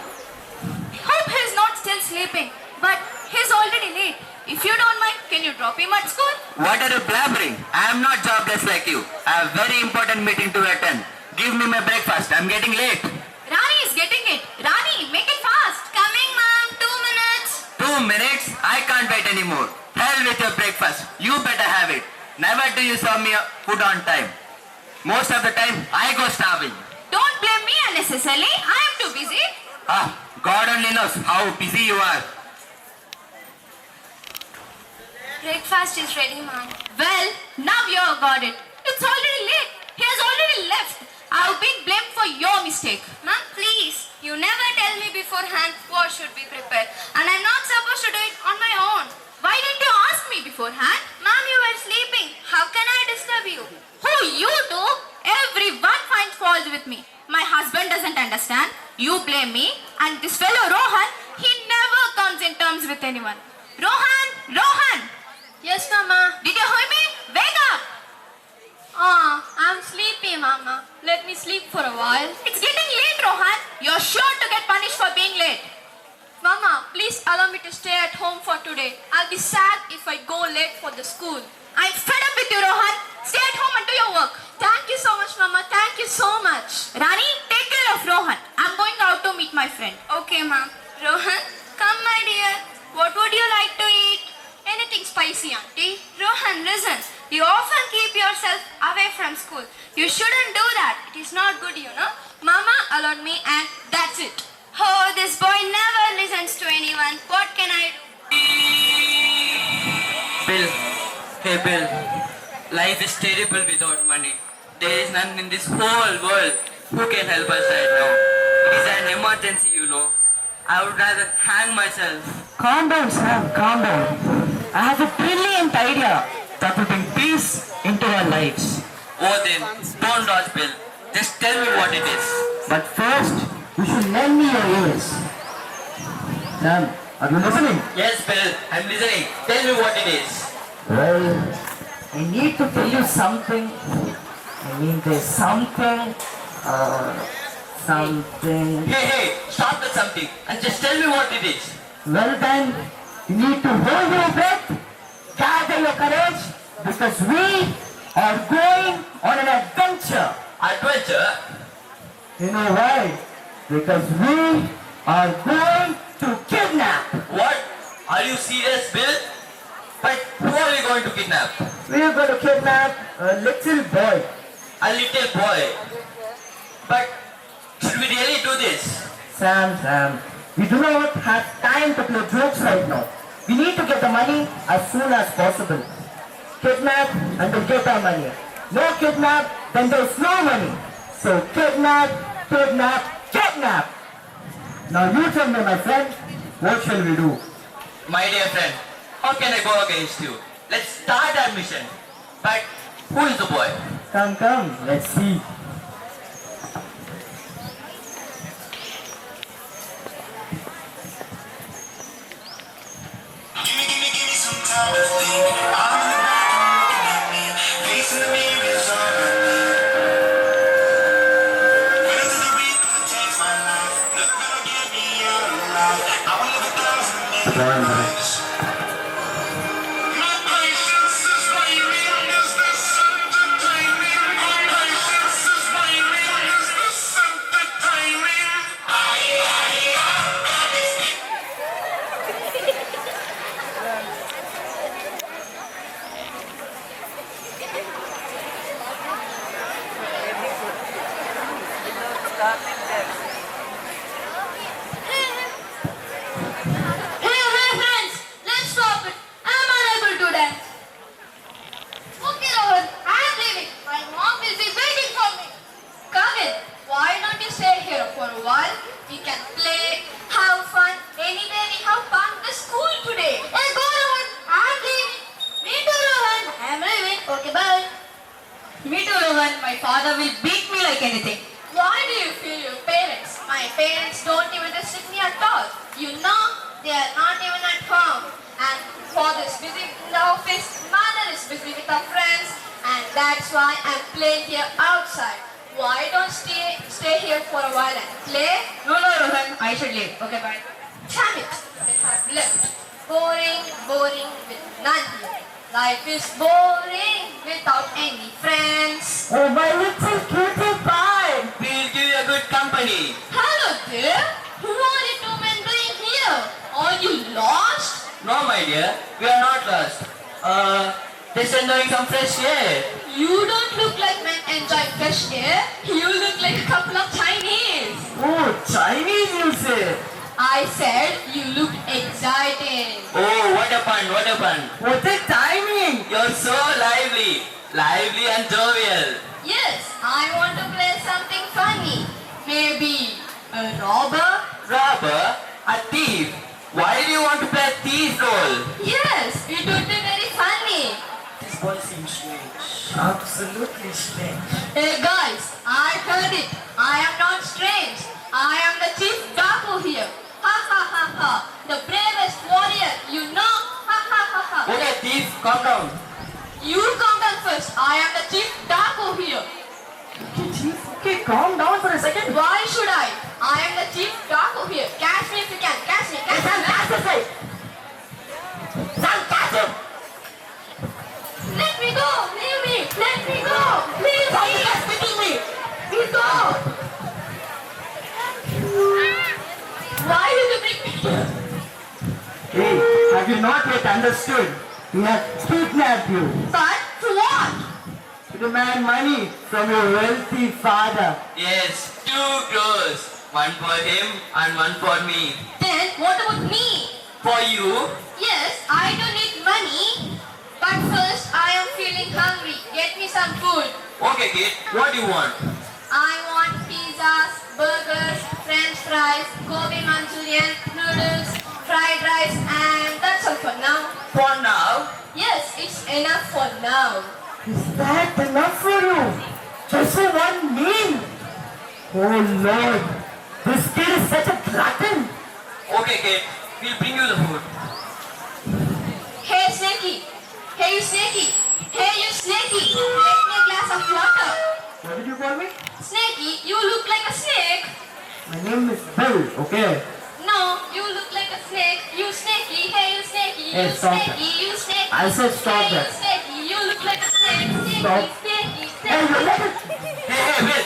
Hope he's not still sleeping. But he's already late. If you don't mind, can you drop him at school? What are you blabbering? I am not jobless like you. I have very important meeting to attend. Give me my breakfast. I'm getting late. Rani is getting it. Rani, make it fast. Coming, ma'am. 2 minutes. 2 minutes? I can't wait anymore. Hell with your breakfast. You better have it. Never do you serve me food on time. Most of the time, I go starving. Don't blame me unnecessarily. I am too busy. God only knows how busy you are. Breakfast is ready, ma'am. Well, now you have got it. It's already late. He has already left. I've been blamed for your mistake. Ma'am, please. You never tell me beforehand what should be prepared. And I'm not supposed to do it on my own. Why didn't you ask me beforehand? Ma'am, you were sleeping. How can I disturb you? Who you do? Everyone finds fault with me. My husband doesn't understand. You blame me. And this fellow Rohan, he never comes in terms with anyone. Rohan! Yes, Mama. Did you hear me? Wake up! I'm sleepy, Mama. Let me sleep for a while. It's getting late, Rohan. You're sure to get punished for being late. Mama, please allow me to stay at home for today. I'll be sad if I go late for the school. I'm fed up with you, Rohan. Stay at home and do your work. Thank you so much, Mama. Thank you so much. Rani, take care of Rohan. I'm going out to meet my friend. Okay, Ma'am. Rohan, come, my dear. What would you like to eat? Anything spicy, Auntie. Rohan, listen. You often keep yourself away from school. You shouldn't do that. It is not good, you know. Mama allowed me and that's it. Oh, this boy never listens to anyone. What can I do? Bill. Hey, Bill. Life is terrible without money. There is none in this whole world who can help us right now. It is an emergency, you know. I would rather hang myself. Calm down, Sam. Calm down. I have a brilliant idea that will bring peace into our lives. Oh, then, don't dodge, Bill. Just tell me what it is. But first, you should lend me your ears. Sam, are you listening? Yes, Bill. I'm listening. Tell me what it is. Well, I need to tell you something. There's something. Something. Hey, stop with something and just tell me what it is. Well then, you need to hold your breath, gather your courage, because we are going on an adventure. Adventure? You know why? Because we are going to kidnap. What? Are you serious, Bill? But who are we going to kidnap? We are going to kidnap a little boy. A little boy? But should we really do this? Sam, we do not have time to play jokes right now. We need to get the money as soon as possible. Kidnap and we'll get our money. No kidnap, then there's no money. So kidnap. Now you tell me, my friend, what shall we do? My dear friend, how can I go against you? Let's start our mission. But who is the boy? Come, let's see. Hey friends, let's stop it. I'm unable to dance. Okay, Rohan, I'm leaving. My mom will be waiting for me. Kavit, why don't you stay here for a while? We can play, have fun. Anyway, we have fun the school today. Hey, go Rohan, I'm leaving. Me too, Rohan. I'm leaving. Okay, bye. Me too, Rohan. My father will beat me like anything. Why do you fear your parents? My parents don't even restrict me at all. You know, they are not even at home. And father is busy in the office, mother is busy with her friends, and that's why I'm playing here outside. Why don't stay here for a while and play? No, Rohan, I should leave. Okay, bye. Damn it, they have left. Boring with none here. Life is boring without any friends. Oh, my little cutie pie! We'll give you a good company. Hello there. Who are you two men doing here? Are you lost? No, my dear, we are not lost. Just enjoying some fresh air. You don't look like men enjoying fresh air. You look like a couple of Chinese. Oh, Chinese, you say? I said you look exciting. Oh, what a pun, what a pun. What a timing! You're so lively and jovial. Yes, I want to play something funny. Maybe a robber? Robber? A thief? Why do you want to play a thief role? Yes, it would be very funny. This boy seems strange. Absolutely strange. Hey guys, I heard it. I am not strange. I am the chief Daku here. Ha ha ha ha. The bravest warrior, you know. Ha ha ha ha. Okay, thief, calm down. You calm down first. I am the chief Daku here. Okay, chief. Okay, calm down for a second. Why should I? I am the chief Daku here. Catch me if you can. Catch me. Catch me. Catch this guy. Sam, catch him. Let me go. Leave me. Let me go. Leave me. Stop spitting me. Please go. Why did you bring me here? Hey, have you not yet understood? We have kidnapped you. But for what? To demand money from your wealthy father. Yes, 2 crores. One for him and one for me. Then what about me? For you? Yes, I do need money. But first, I am feeling hungry. Get me some food. Okay, kid. What do you want? I want pizzas, burgers, french fries, gobi manchurian, noodles, fried rice, and that's all for now. For now? Yes, it's enough for now. Is that enough for you? Just for one meal? Oh Lord, this kid is such a glutton. Okay, kid. We'll bring you the food. Hey, Snakey. Hey, you Snakey. Hey, you Snakey. Get me a glass of water. What did you call me? Snakey, you look like a snake. My name is Bill, okay? No, you look like a snake. You Snakey. Hey, you Snakey. Hey, You stop Snakey. You Snakey. I said stop Hey, that. you Snakey. You look like a snake. Snakey. Stop. Snakey. Hey, you let it. Hey, Bill.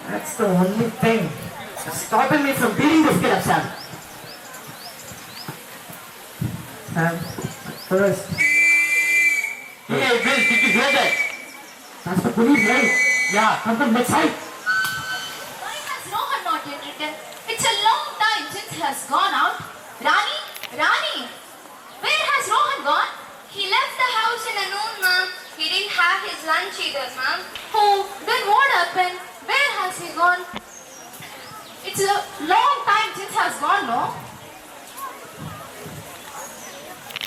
That's the only thing stopping me from beating this kid up, Sam. Sam, first. Hey, Bill, did you hear that? That's the police, right? Yeah, come from that side. Why has Rohan not yet returned? It's a long time since he has gone out. Rani? Rani? Where has Rohan gone? He left the house in the noon, ma'am. He didn't have his lunch either, ma'am. Oh, then what happened? Where has he gone? It's a long time since he has gone, no?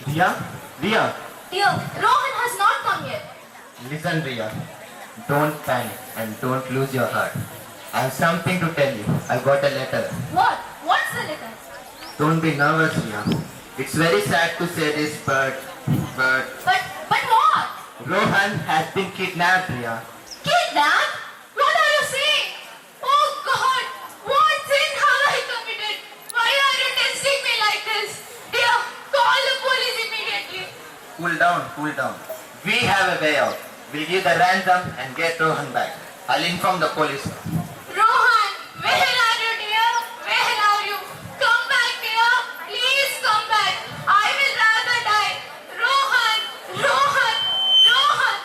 Ria, Dear, Rohan has not come yet. Listen, Ria. Don't panic and don't lose your heart. I have something to tell you. I got a letter. What? What's the letter? Don't be nervous, Ria. It's very sad to say this, but But what? Rohan has been kidnapped, Ria. Kidnapped? What are you saying? Oh God! What sin have I committed? Why are you testing me like this? Dear, call the police immediately. Cool down. We have a way out. We'll give the ransom and get Rohan back. I'll inform the police. Rohan, where are you, dear? Where are you? Come back, dear. Please come back. I will rather die. Rohan, Rohan, Rohan.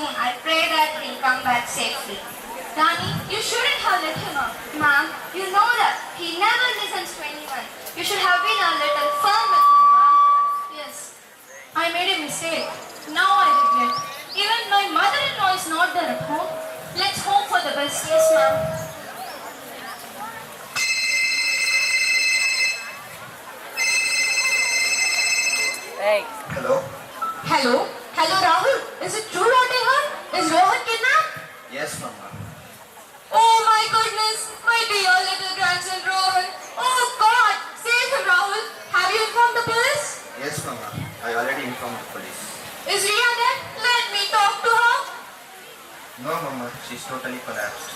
soon. I pray that he'll come back safely. Dani, you shouldn't have let him out. Ma'am, you know that. He never listens to anyone. You should have been a little firm with him, ma'am. Yes, I made a mistake. Now I regret. Even my mother-in-law is not there at home. Let's hope for the best. Yes, ma'am. Thanks. Hello? Hello? Hello, Rahul. Is it true what I heard? Is Rohan kidnapped? Yes, Mama. Oh my goodness, my dear little grandson Rohan. Oh God, save him, Rahul. Have you informed the police? Yes, Mama. I already informed the police. Is Riya there? Let me talk to her. No, Mama. She's totally collapsed.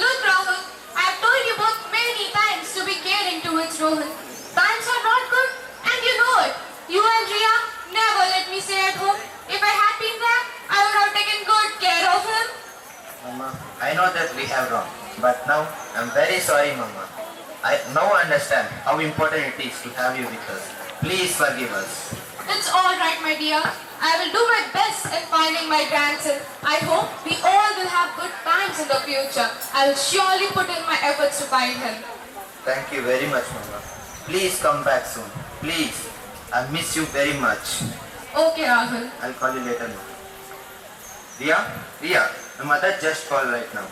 Look, Rahul, I've told you both many times to be caring towards Rohan. Times are not good, and you know it. You and Riya never let me stay at home. If I had been there, I would have taken good care of him. Mama, I know that we have wrong. But now, I'm very sorry, Mama. I now understand how important it is to have you with us. Please forgive us. It's all right, my dear. I will do my best in finding my grandson. I hope we all will have good times in the future. I will surely put in my efforts to find him. Thank you very much, Mama. Please come back soon. Please. I miss you very much. Okay, Rahul. I'll call you later now. Riya, the mother just called right now.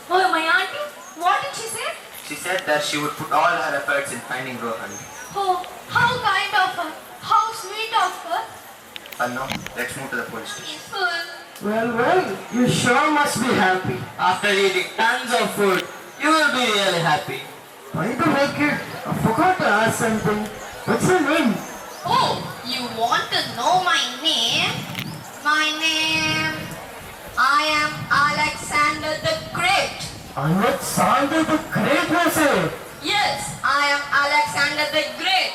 Oh, my auntie? What did she say? She said that she would put all her efforts in finding Rohan. Oh, how kind of her. How sweet of her. Now, let's move to the police station. Well, you sure must be happy. After eating tons of food, you will be really happy. By the way, kid, I forgot to ask something. What's your name? Oh, you want to know my name? My name... I am Alexander the Great. Alexander the Great, was it? Yes, I am Alexander the Great.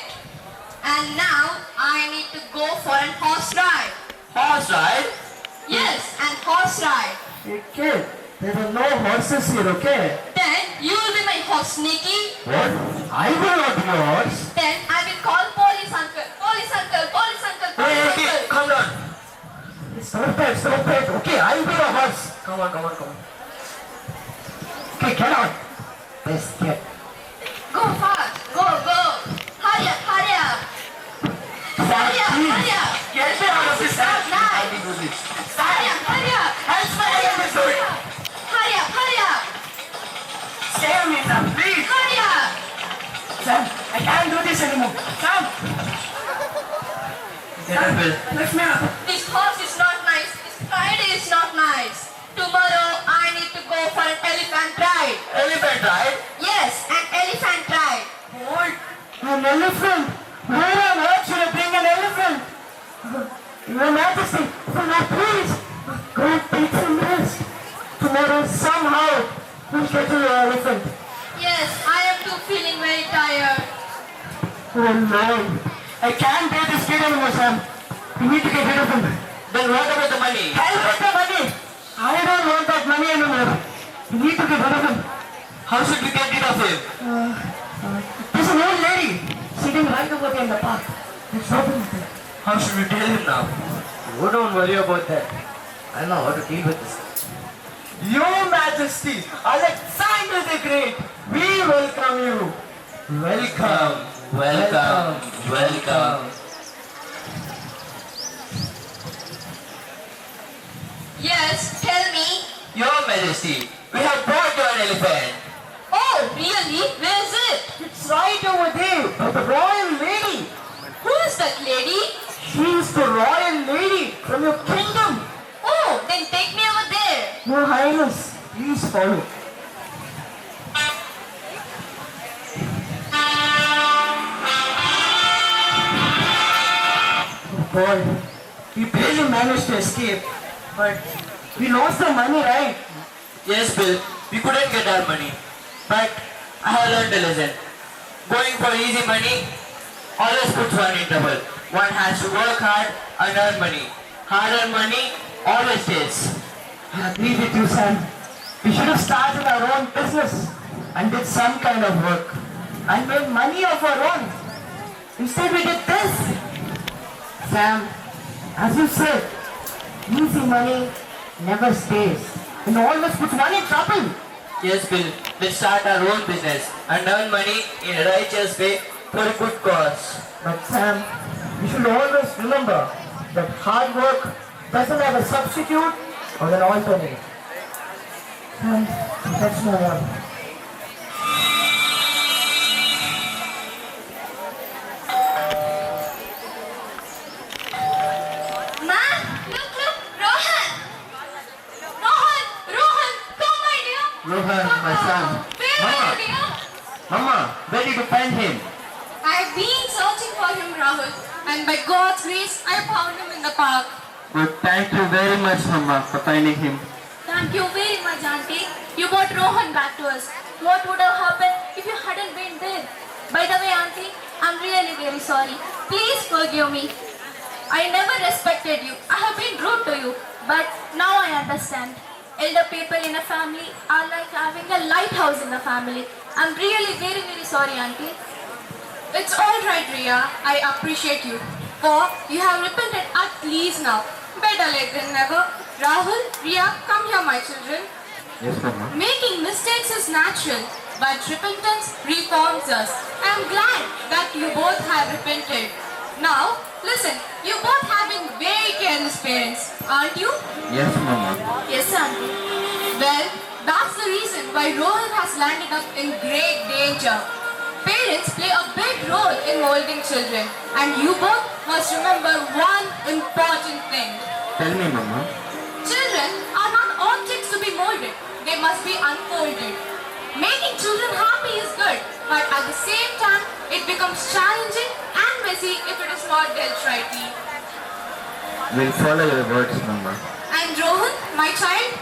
And now I need to go for an horse ride. Horse ride? Yes, and horse ride. Hey kid, there are no horses here, okay? Then you will be my horse, Nikki. What? I will not be a horse. Then I will call police uncle. Police uncle, police uncle, police uncle. Come on. Stop it. Okay, I will be a horse. Come on. Okay, get on. Let's get. Go fast. Go. Hurry up. Hurry up. Get me out of this house. Nice. Hurry up. Hurry up. Save me, Sam, please. Hurry up. Sam, I can't do this anymore. Sam. Lift me up. This horse is not nice. This ride is not nice. Tomorrow I need to go for an elephant ride. Elephant ride? Yes, an elephant ride. What? An elephant? Where on earth should I bring an elephant? Your Majesty, please, go and take some rest. Tomorrow somehow we'll get to your elephant. Yes, I am too feeling very tired. Oh no. I can't bear this kid anymore, Sam. We need to get rid of him. Then what about the money? Hell with the money! I don't want that money anymore. We need to get rid of him. How should we get rid of him? There's an old lady sitting right over there in the park. Let's open it. How should we tell him now? You don't worry about that. I know how to deal with this. Your Majesty, Alexander the Great, we welcome you. Welcome. Yes, tell me. Your Majesty, we have brought you an elephant. Oh, really? Where is it? It's right over there, the royal lady. Who is that lady? She's the royal lady from your kingdom. Oh, then take me over there. Your Highness, please follow. Oh boy, we barely managed to escape, but we lost the money, right? Yes, Bill, we couldn't get our money. But I have learned a lesson. Going for easy money always puts one in trouble. One has to work hard and earn money. Hard-earned money always stays. I agree with you, Sam. We should have started our own business and did some kind of work and made money of our own. Instead we did this. Sam, as you said, easy money never stays and always puts one in trouble. Yes, Bill. Let's start our own business and earn money in a righteous way for a good cause. But Sam, you should always remember that hard work doesn't have a substitute or an alternate. And let's move on. Man, look, Rohan! Rohan, come my dear! Rohan, my son. Where are you, dear? Mama, where did you find him? I have been searching for him, Rahul, and by God's grace, I found him in the park. Good, thank you very much, Mama, for finding him. Thank you very much, Auntie. You brought Rohan back to us. What would have happened if you hadn't been there? By the way, Auntie, I'm really very sorry. Please forgive me. I never respected you. I have been rude to you. But now I understand. Elder people in a family are like having a lighthouse in a family. I'm really very sorry, Auntie. It's alright, Riya. I appreciate you. For you have repented at least now. Better late than never. Rahul, Riya, come here, my children. Yes, Mama. Making mistakes is natural, but repentance reforms us. I am glad that you both have repented. Now, listen, you both have been very careless parents, aren't you? Yes, Mama. Yes, Auntie. Well, that's the reason why Rohan has landed up in great danger. Parents play a big role in molding children, and you both must remember one important thing. Tell me, Mama. Children are not objects to be molded, they must be unfolded. Making children happy is good, but at the same time, it becomes challenging and messy if it is not dealt rightly. We'll follow your words, Mama. And Rohan, my child?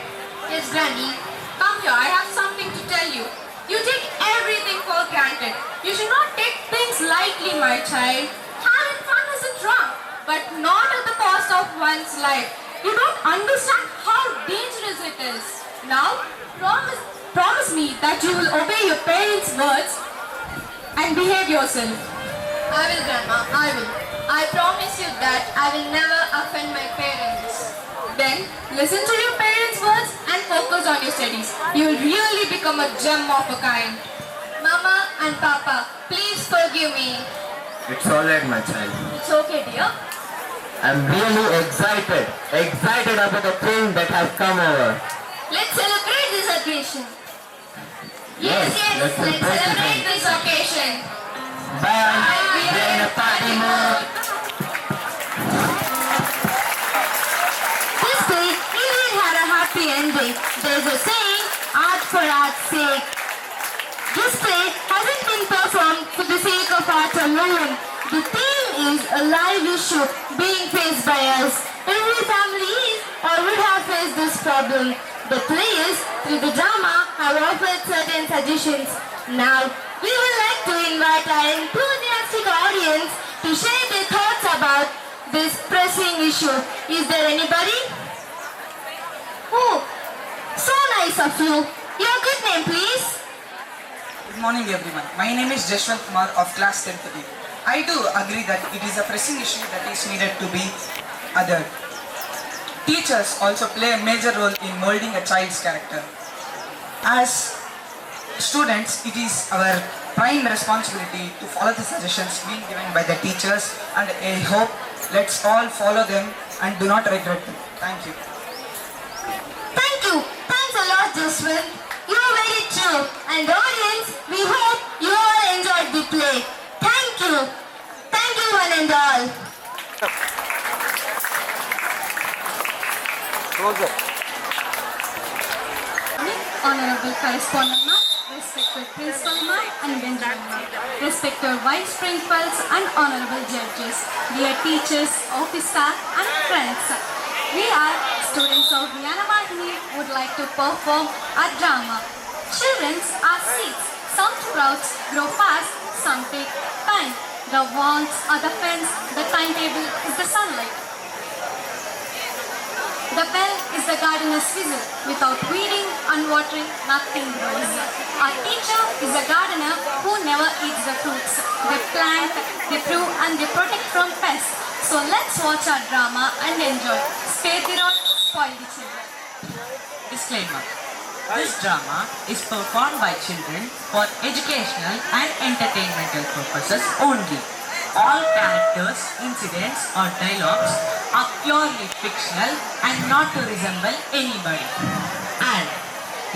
Yes, Granny. Come here, I have something to tell you. You take everything for granted. You should not take things lightly, my child. Having fun isn't wrong, but not at the cost of one's life. You don't understand how dangerous it is. Now, promise me that you will obey your parents' words and behave yourself. I will, Grandma, I will. I promise you that I will never offend my parents. Then, listen to your parents' words and focus on your studies. You will really become a gem of a kind. Mama and Papa, please forgive me. It's alright, my child. It's okay, dear. I'm really excited about the thing that has come over. Let's celebrate this occasion. Yes, Let's celebrate this occasion. Bye. We're in a party mode. This day even had a happy ending. There's a saying, art for art's sake. This play hasn't been performed for the sake of art alone. The theme is a live issue being faced by us. Every family is or would have faced this problem. The players, through the drama, have offered certain suggestions. Now, we would like to invite our enthusiastic audience to share their thoughts about this pressing issue. Is there anybody? Oh, so nice of you. Your good name, please. Good morning, everyone. My name is Jashwant Kumar of class 10th B. I do agree that it is a pressing issue that is needed to be othered. Teachers also play a major role in molding a child's character. As students, it is our prime responsibility to follow the suggestions being given by the teachers, and I hope let's all follow them and do not regret them. Thank you. Thank you. Thanks a lot, Jaswin. You are very true. And audience, we hope you all enjoyed the play. Thank you. Thank you one and all. Honorable Correspondent Ma'am, respected Principal Ma'am and Benjamin Ma'am, respected Vice Principals and Honorable Judges, dear teachers, office staff and friends. We are students of Vienna Martini would like to perform a drama. Children are seeds. Some sprouts grow fast, some take time. The walls are the fence, the timetable is the sunlight. The bell is the gardener's whistle. Without weeding and watering, nothing grows. Our teacher is a gardener who never eats the fruits. They plant, they prune and they protect from pests. So let's watch our drama and enjoy. Spare the rod, spoil the children. Disclaimer. This drama is performed by children for educational and entertainmental purposes only. All characters, incidents or dialogues are purely fictional and not to resemble anybody. And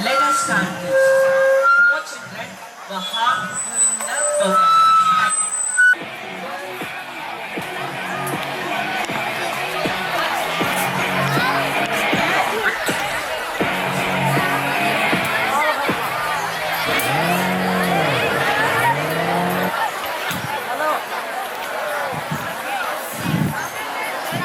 let us start this. No children were harmed during the performance.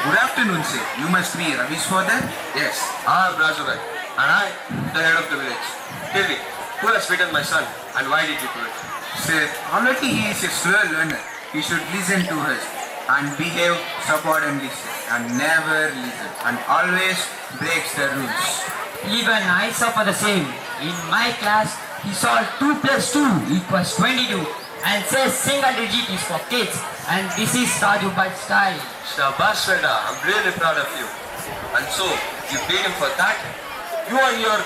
Good afternoon, sir. You must be Ravi's father? Yes, I am Rajurai, and I, the head of the village. Tell me, who has beaten my son, and why did you do it? Sir, already he is a slow learner. He should listen to us and behave subordinately, sir, and never listen, and always breaks the rules. Even I suffer the same. In my class, he solved 2 plus 2 equals 22 and says single digit is for kids, and this is Rajubhai's style. Shabash Veda, I'm really proud of you. And so, you beat him for that? You and your...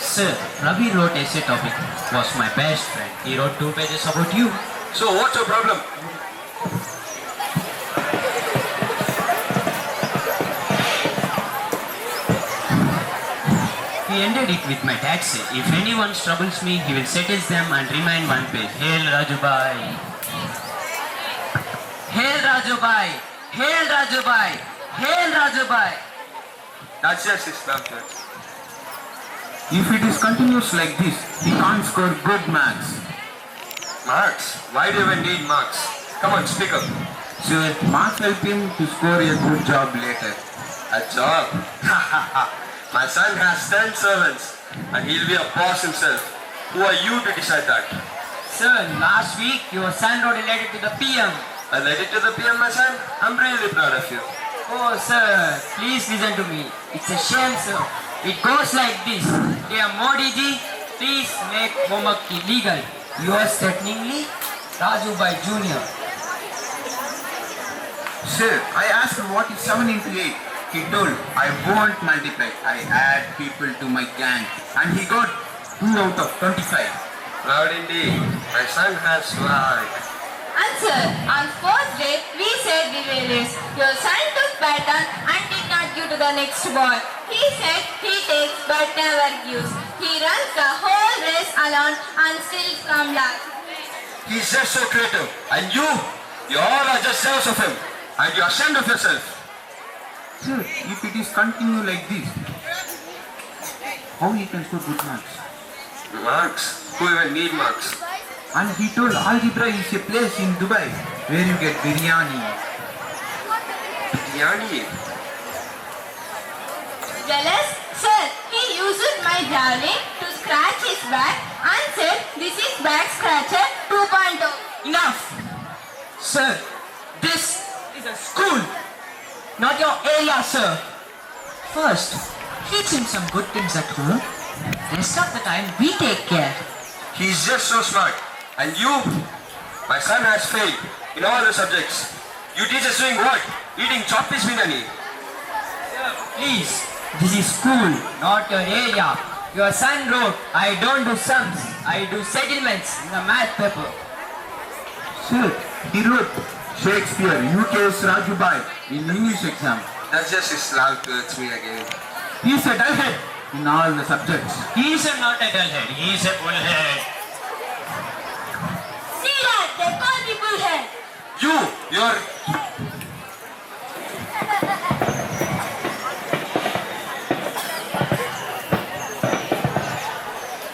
Sir, Ravi wrote essay topic. Was my best friend. He wrote 2 pages about you. So what's your problem? He ended it with my dad say, if anyone troubles me, he will settle them and remain 1 page. Hail Rajubhai. Hail Rajubhai. Hail Rajubhai. Hail Rajubhai. That's just Islam, church. If it is continuous like this, he can't score good marks. Marks? Why do you even need marks? Come on, speak up. Sir, marks help him to score a good job later. A job? My son has 10 servants, and he'll be a boss himself. Who are you to decide that? Sir, last week your son wrote a letter to the PM. A letter to the PM, my son? I'm really proud of you. Oh sir, please listen to me. It's a shame, sir. It goes like this. Dear Modi ji, please make homework illegal. Yours threateningly, Rajubhai Jr. Sir, I asked him what is 7 into 8. He told, I won't multiply. I add people to my gang. And he got 2 out of 25. Proud indeed. My son has swag. Answer. On first day, we said we will race. Your son took pattern and did not give to the next ball. He said he takes but never gives. He runs the whole race alone and still comes last. He's just so creative. And you all are just jealous of him. And you're ashamed of yourself. Sir, if it is continue like this, how he can score good marks? Marks? Who even need marks? And he told algebra is a place in Dubai where you get biryani. Biryani? Jealous? Sir, he used my javelin to scratch his back and said this is back scratcher 2.0. Enough! Sir, this is a school, not your area, sir. First, teach him some good things at home. Rest of the time, we take care. He's just so smart. And you? My son has failed in all the subjects. You teachers doing what? Eating chop fish biryani. Sir, please. This is school, not your area. Your son wrote, I don't do sums, I do settlements in the math paper. Sir, he wrote Shakespeare, UK's Rajubhai in English exam. That's just his love towards me again. He's a dullhead in all the subjects. He's not a dullhead, he's a bullhead. See that? They call me bullhead. You're...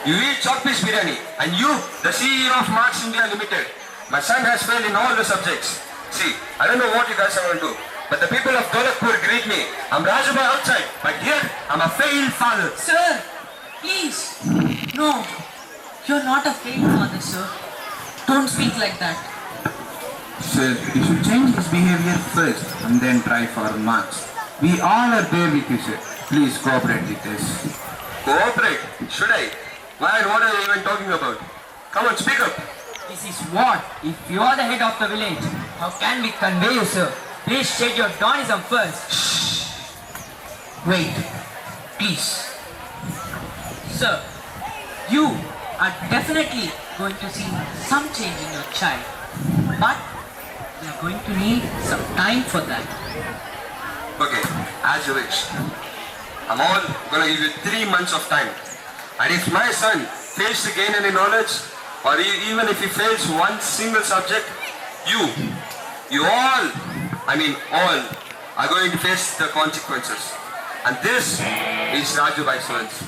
You eat chop fish biryani, and you, the CEO of Marx India Limited. My son has failed in all the subjects. See, I don't know what you guys are going to do, but the people of Dholatpur greet me. I'm Rajubhai outside, but here, I'm a failed father. Sir, please. No, you're not a failed father, sir. Don't speak like that. Sir, he should change his behavior first and then try for marks. We all are there with you, sir. Please cooperate with us. Cooperate? Should I? Why and what are you even talking about? Come on, speak up. This is what? If you are the head of the village, how can we convey you, sir? Please state your Dawnism first. Wait, please. Sir, you are definitely going to see some change in your child. But we are going to need some time for that. Okay, as you wish. I'm all gonna give you 3 months of time. And if my son fails to gain any knowledge, or even if he fails one single subject, you all are going to face the consequences. And this is Raju Bhai's words.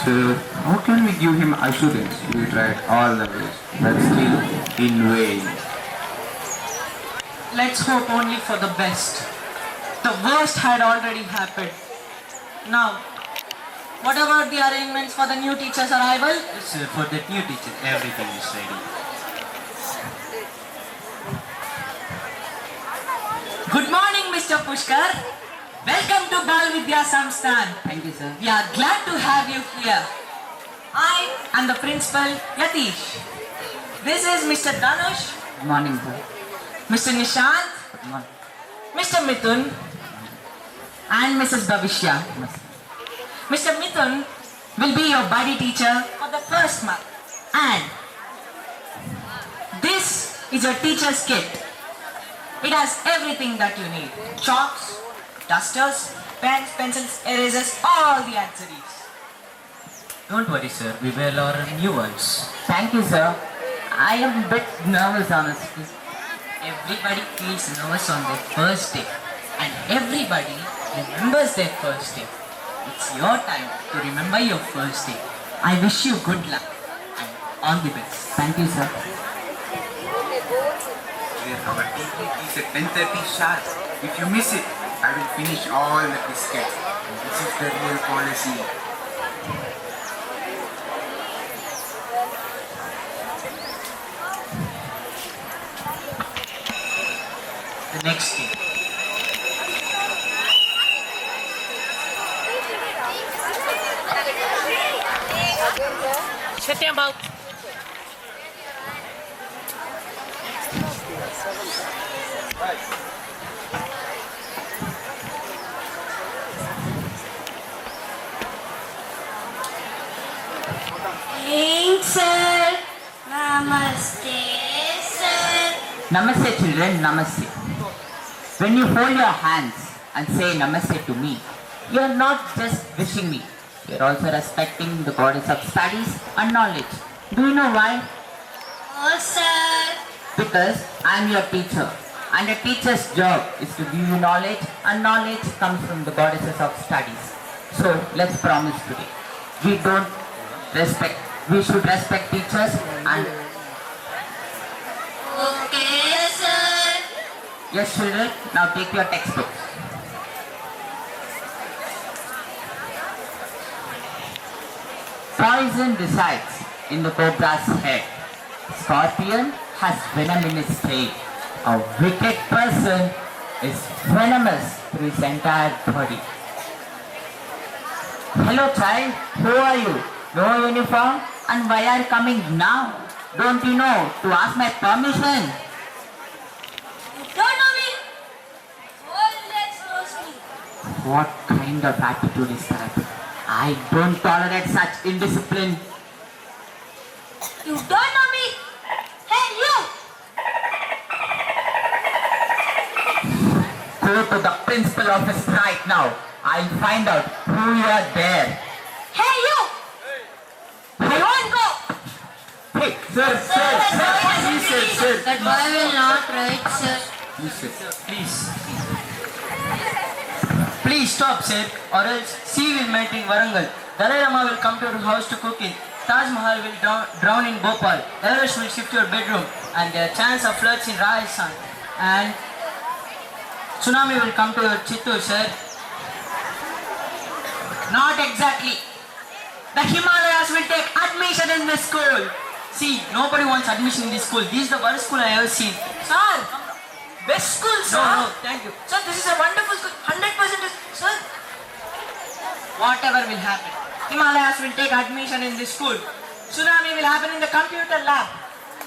Sir, how can we give him assurance? We tried all the ways, but still in vain. Let's hope only for the best. The worst had already happened. Now, what about the arrangements for the new teacher's arrival? Sir, for the new teacher, everything is ready. Good morning, Mr. Pushkar. Welcome to Bal Vidya Samsthan. Thank you, sir. We are glad to have you here. I am the principal, Yatish. This is Mr. Dhanush, Good morning, sir. Mr. Nishant, Good morning. Mr. Mithun, and Mrs. Bhavishya. Mr. Mithun will be your buddy teacher for the first month. And this is your teacher's kit. It has everything that you need. Chalks, dusters, pens, pencils, erasers, all the accessories. Don't worry, sir. We will learn new ones. Thank you, sir. I am a bit nervous, honestly. Everybody feels nervous on their first day. And everybody remembers their first day. It's your time to remember your first day. I wish you good luck and all the best. Thank you, sir. Our TV is at 10:30 sharp. If you miss it, I will finish all the biscuits. This is the real policy. The next day. Shut your mouth. Thanks, sir. Namaste, sir. Namaste, children, namaste. When you fold your hands and say namaste to me, you are not just wishing me, you are also respecting the goddess of studies and knowledge. Do you know why? Oh, sir. Because I am your teacher, and a teacher's job is to give you knowledge, and knowledge comes from the goddesses of studies. So let's promise today. We should respect teachers and... Okay, sir. Yes, children, now take your textbooks. Poison resides in the cobra's head. Scorpion has venom in his tail. A wicked person is venomous through his entire body. Hello child, who are you? No uniform? And why are you coming now? Don't you know to ask my permission? Don't know me. Oh, let's roast me. What kind of attitude is that? I don't tolerate such indiscipline. You don't know me. Hey, you. Go to the principal office right now. I'll find out who you are there. Hey, you. I won't go. Hey, sir, please, sir. That boy will not write, sir. Please. Please stop, sir, or else sea will melt in Warangal. Dalai Lama will come to your house to cook in. Taj Mahal will drown in Bhopal. Everest will shift your bedroom, and there are chance of floods in Rajasthan. And tsunami will come to your Chittoor, sir. Not exactly. The Himalayas will take admission in this school. See, nobody wants admission in this school. This is the worst school I ever seen. Sir, Best school, sir. No, thank you. Sir, this is a wonderful school. 100%, sir. Whatever will happen, Himalayas will take admission in this school. Tsunami will happen in the computer lab.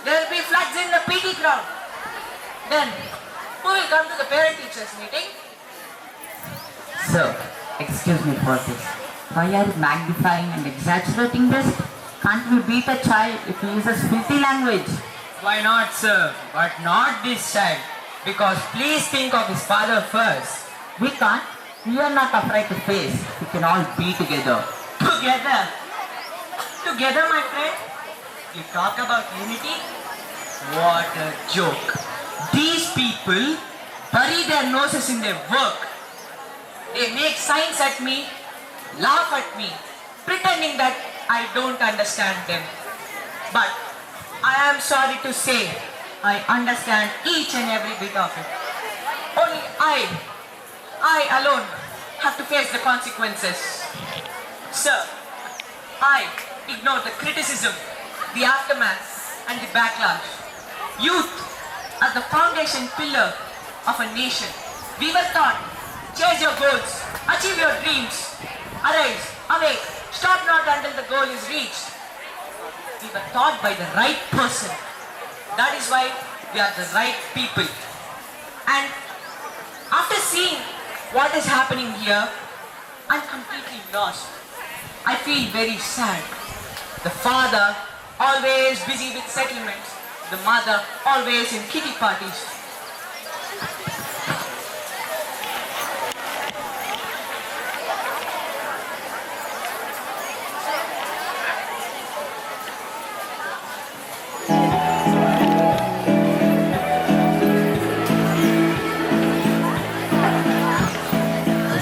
There will be floods in the PT ground. Then, who will come to the parent-teachers meeting? Sir, excuse me for this. Why are you magnifying and exaggerating this? Can't we beat a child if he uses filthy language? Why not, sir? But not this child. Because please think of his father first. We can't. We are not afraid to face. We can all be together. Together? Together, my friend? You talk about unity? What a joke. These people bury their noses in their work. They make signs at me, laugh at me, pretending that I don't understand them. But I am sorry to say, I understand each and every bit of it. Only I alone have to face the consequences. Sir, I ignore the criticism, the aftermath, and the backlash. Youth are the foundation pillar of a nation. We were taught, chase your goals, achieve your dreams, arise, awake, stop not until the goal is reached. We were taught by the right person. That is why we are the right people. And after seeing what is happening here, I'm completely lost. I feel very sad. The father always busy with settlements, the mother always in kitty parties.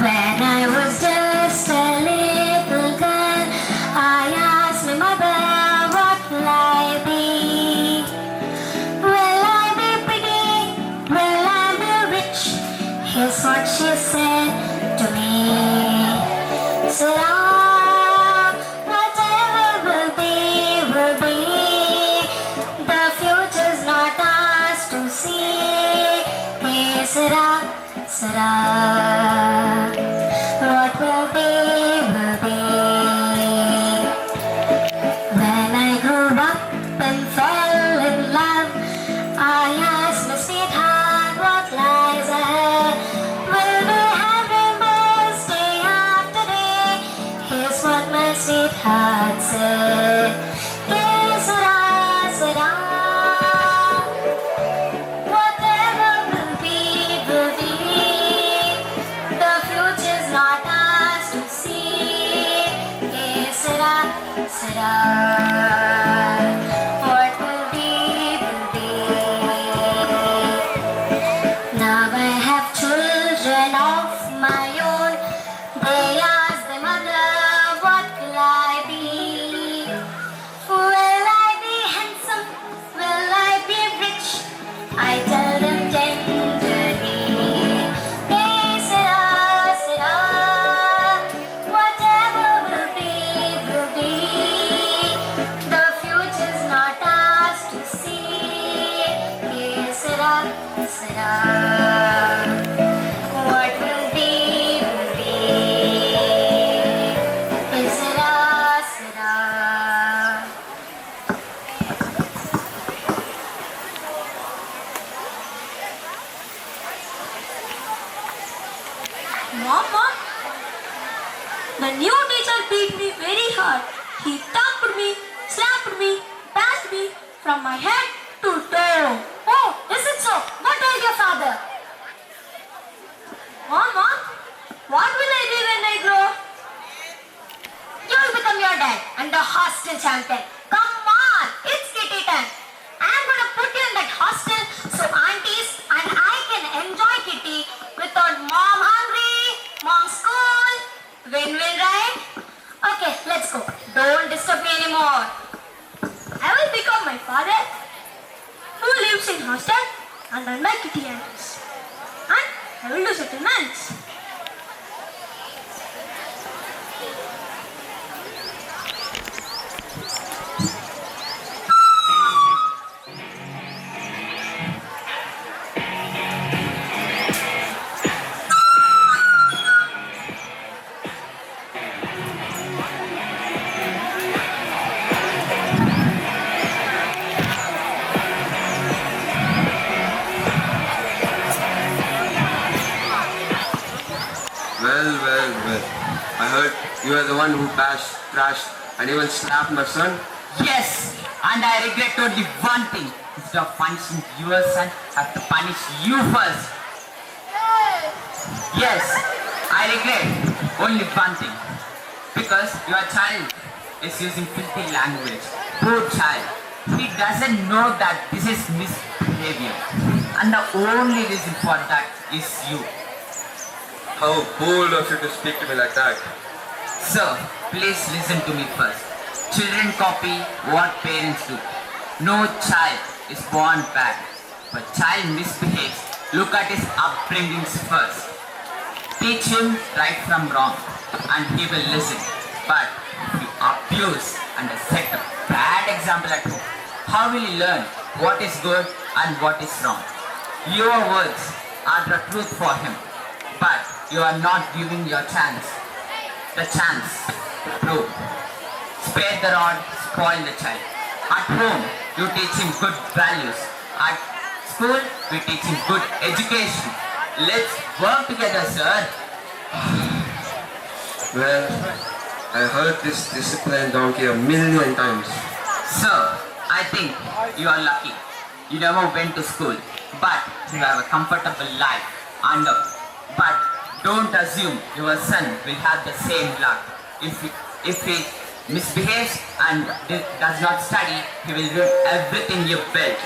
When I was just a little girl, I asked my mother, what will I be? Will I be pretty? Will I be rich? Here's what she said to me. Said, ah, whatever will be, will be. The future's not ours to see. Hey, said, what will be, will be. When I grew up and fell in love, I asked my sweetheart what lies ahead. Will we have rainbows day after day? Here's what my sweetheart said. Yes, said I. Whatever will be, will be. The future's not ours to see. Yes, said I. What will be, will be. Now I have children of my own. They ask their mother, what will I be? Will I be handsome? Will I be rich? I tell them tenderly. They said, whatever will be, will be. The future's not ours to see. They said, what will be, will be. They said, Mama, the new teacher beat me very hard. He thumped me, slapped me, bashed me from my head to toe. Oh, is it so? Go tell your father. Mama, what will I be when I grow? You'll become your dad and the hostel champion. Come on, it's kitty time. I'm gonna put you in that hostel so aunties and I can enjoy kitty without mom hungry, mom school. Win-win, right? Okay, let's go. Don't disturb me anymore. I will become my father, who lives in hostel and run my kitty aunties. And I will do settlements. Well. I heard you are the one who bashed, trashed, and even slapped my son. Yes, and I regret only one thing. Instead of punishing your son, I have to punish you first. Yes, I regret only one thing. Because your child is using filthy language. Poor child. He doesn't know that this is misbehavior. And the only reason for that is you. How bold of you to speak to me like that. Sir, please listen to me first. Children copy what parents do. No child is born bad. But child misbehaves. Look at his upbringings first. Teach him right from wrong and he will listen. But if you abuse and set a bad example at home, how will he learn what is good and what is wrong? Your words are the truth for him. But you are not giving the chance to spare the rod, spoil the child. At home, you teach him good values. At school, we teach him good education. Let's work together, sir. Well, I heard this discipline donkey a million times. Sir, I think you are lucky. You never went to school, but you have a comfortable life. But don't assume your son will have the same luck. If he misbehaves and does not study, he will ruin everything you built.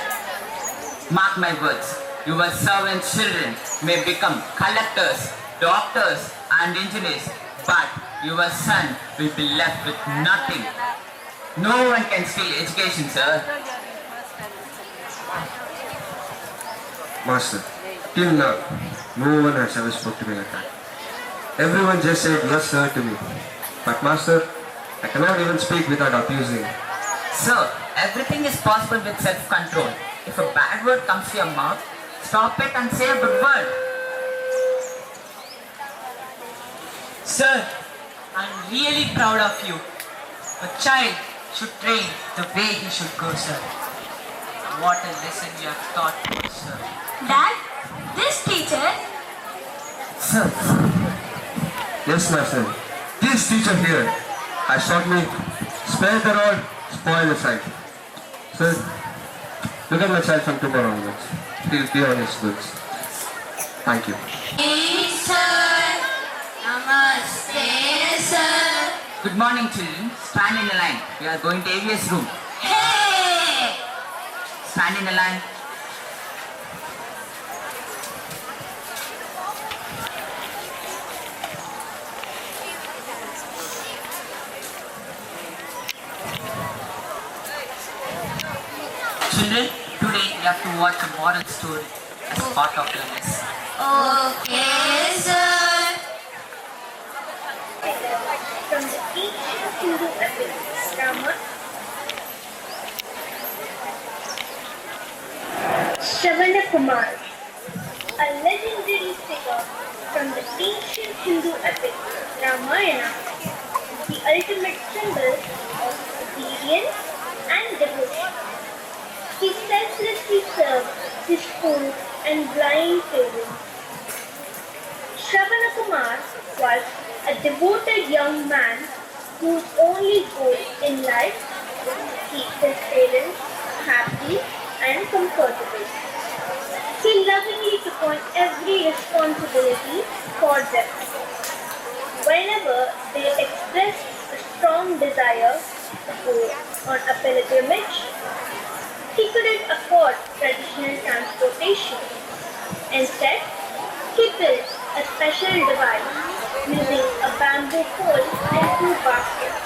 Mark my words, your servant children may become collectors, doctors and engineers, but your son will be left with nothing. No one can steal education, sir. Master, till now, no one has ever spoken to me like that. Everyone just said yes sir to me. But master, I cannot even speak without abusing. Sir, everything is possible with self-control. If a bad word comes to your mouth, stop it and say a good word. Sir, I'm really proud of you. A child should train the way he should go, sir. What a lesson you have taught me, sir. Dad, this teacher. Sir. Yes, master. This teacher here has taught me spare the rod, spoil the child. Sir, look at my child from tomorrow onwards. He'll be on his goods. Thank you. Namaste, sir. Good morning, children. Stand in a line. We are going to AVS room. Hey! Stand in a line. Children, today you have to watch a moral story as part of your lesson. Okay, sir. From the ancient Hindu epic, Rama, Shravana Kumar, a legendary figure from the ancient Hindu epic, Ramayana, the ultimate symbol of obedience and devotion. He selflessly served his full and blind parents. Shravana Kumar was a devoted young man whose only goal in life was to keep his parents happy and comfortable. He lovingly took on every responsibility for them. Whenever they expressed a strong desire to go on a pilgrimage, he couldn't afford traditional transportation. Instead, he built a special device using a bamboo pole and 2 baskets,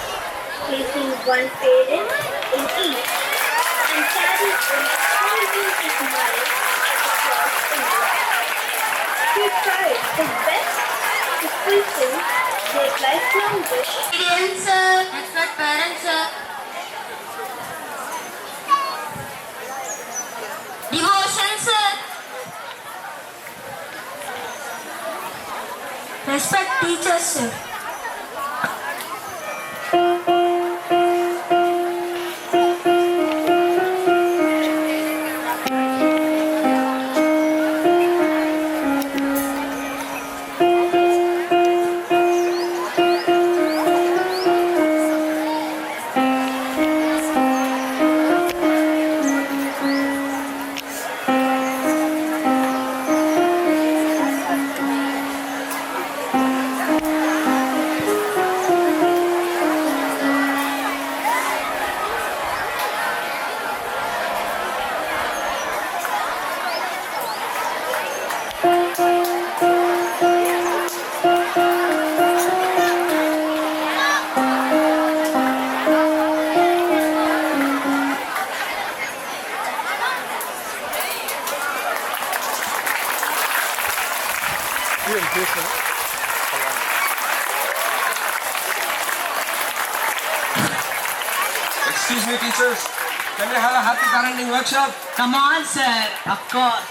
placing one parent in each, and carried them thousands of miles across India. He tried his best to fulfill their lifelong wish. Parents, sir. Expect parents, sir. Devotion, sir. Respect teachers, sir. me, teachers. Can we have a happy parenting workshop? Come on, sir. Of course.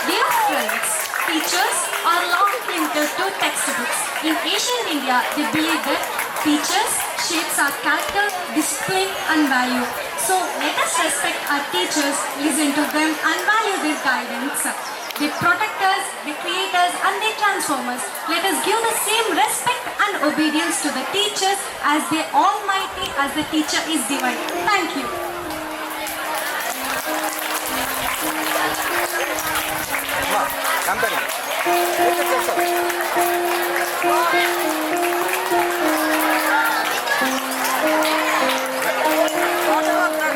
Dear friends, teachers are long linked to textbooks. In ancient India, they believed that teachers shapes our character, discipline and value. So let us respect our teachers, listen to them and value their guidance. They protect us, they create us and they transform us. Let us give the same respect and obedience to the teachers as the Almighty as the teacher is divine. Thank you.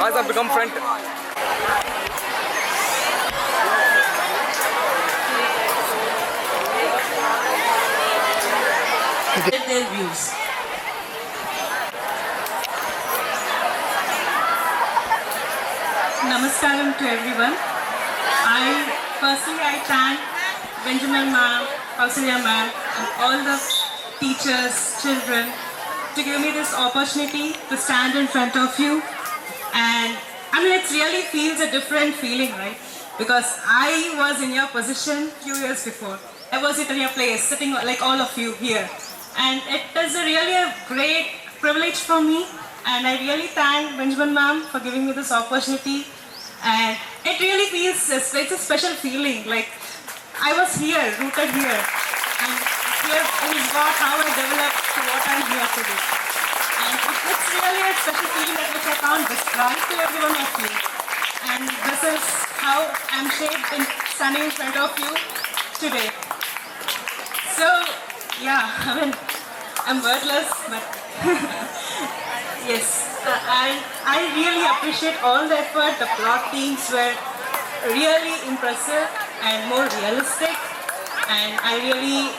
Guys have become friend. Get their views. Namaskaram to everyone. I thank Benjamin ma'am, Kausalya ma'am and all the teachers, children to give me this opportunity to stand in front of you. And I mean, it really feels a different feeling, right? Because I was in your position few years before. I was in your place, sitting like all of you here. And it is really a great privilege for me. And I really thank Benjamin ma'am for giving me this opportunity. And it really feels, it's a special feeling. Like I was here, rooted here. And here is how I developed to what I'm here today. And it's really a special feeling that which I can't describe to every one of you. And this is how I'm shaped in standing in front of you today. So, yeah, I mean, I'm wordless, but yes. And I really appreciate all the effort. The plot teams were really impressive and more realistic. And I really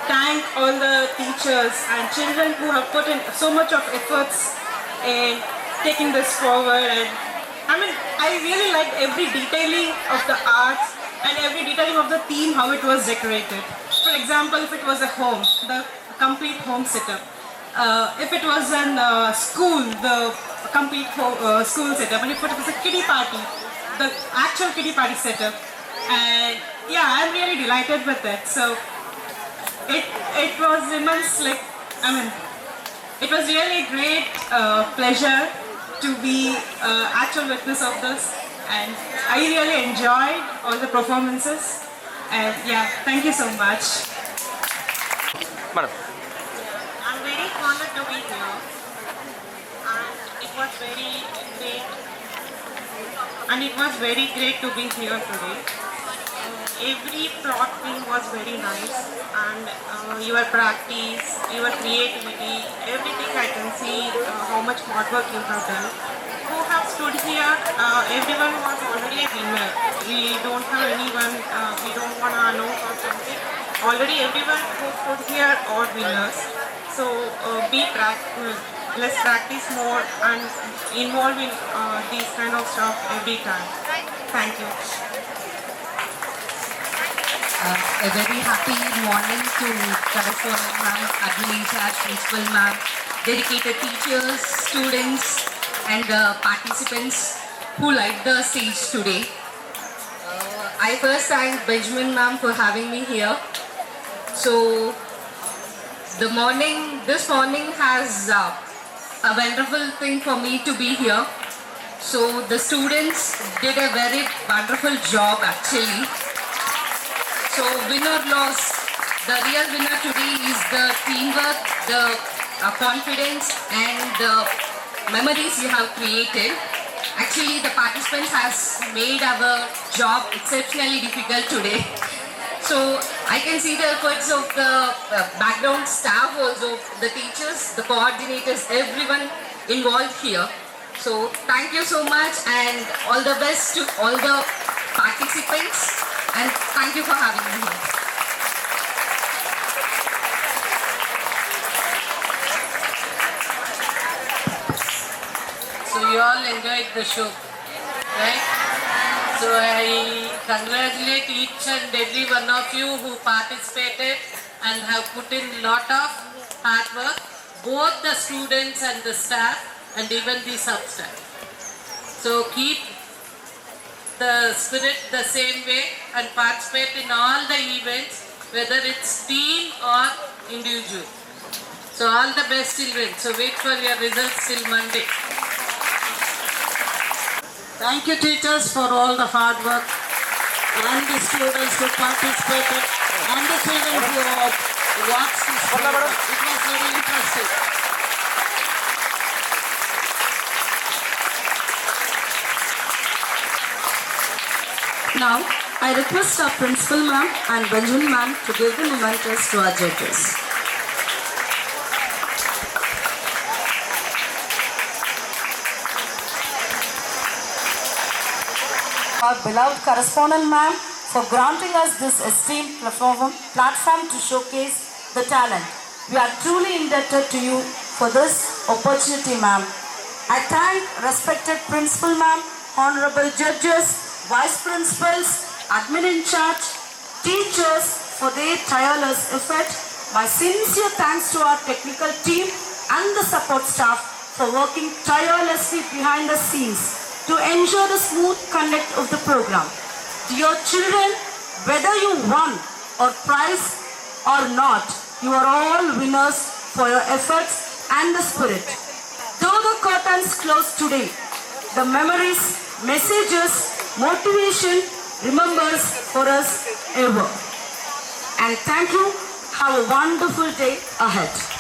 thank all the teachers and children who have put in so much of efforts in taking this forward. And I mean, I really liked every detailing of the arts and every detailing of the theme, how it was decorated. For example, if it was a home, the complete home setup. If it was a school, the complete school setup. And if it was a kiddie party, the actual kiddie party setup. And yeah, I'm really delighted with it. So it was immense, like, I mean, it was really a great pleasure to be actual witness of this. And I really enjoyed all the performances. And yeah, thank you so much. Madam. I'm very honored to be here. And it was very great to be here today. Every plot theme was very nice, and your practice, your creativity, everything I can see how much hard work you have done. Who have stood here, everyone was already a winner. We don't have anyone, we don't want to announce or something. Already everyone who stood here are winners. So let's practice more and involve in these kind of stuff every time. Thank you. A very happy morning to correspondent ma'am, admin charge, principal ma'am, dedicated teachers, students and participants who liked the stage today. I first thank Benjamin ma'am for having me here. So this morning has a wonderful thing for me to be here. So the students did a very wonderful job actually. So win or loss, the real winner today is the teamwork, the confidence and the memories you have created. Actually, the participants has made our job exceptionally difficult today. So I can see the efforts of the background staff also, the teachers, the coordinators, everyone involved here. So thank you so much and all the best to all the participants. And thank you for having me here. So you all enjoyed the show, right? So I congratulate each and every one of you who participated and have put in lot of hard work, both the students and the staff and even the sub-staff. So keep the spirit the same way and participate in all the events, whether it's team or individual. So all the best, children. So wait for your results till Monday. Thank you, teachers, for all the hard work, and the students who participated, and the children who watched this program. It was very interesting. Now, I request our principal ma'am and Benjamin ma'am to give the mementos to our judges. Our beloved correspondent ma'am for granting us this esteemed platform to showcase the talent. We are truly indebted to you for this opportunity, ma'am. I thank respected principal ma'am, honorable judges, vice principals, admin in charge, teachers for their tireless effort. My sincere thanks to our technical team and the support staff for working tirelessly behind the scenes to ensure the smooth conduct of the program. Dear children, whether you won or prize or not, you are all winners for your efforts and the spirit. Though the curtains close today, the memories, messages, motivation remembers for us ever. And thank you. Have a wonderful day ahead.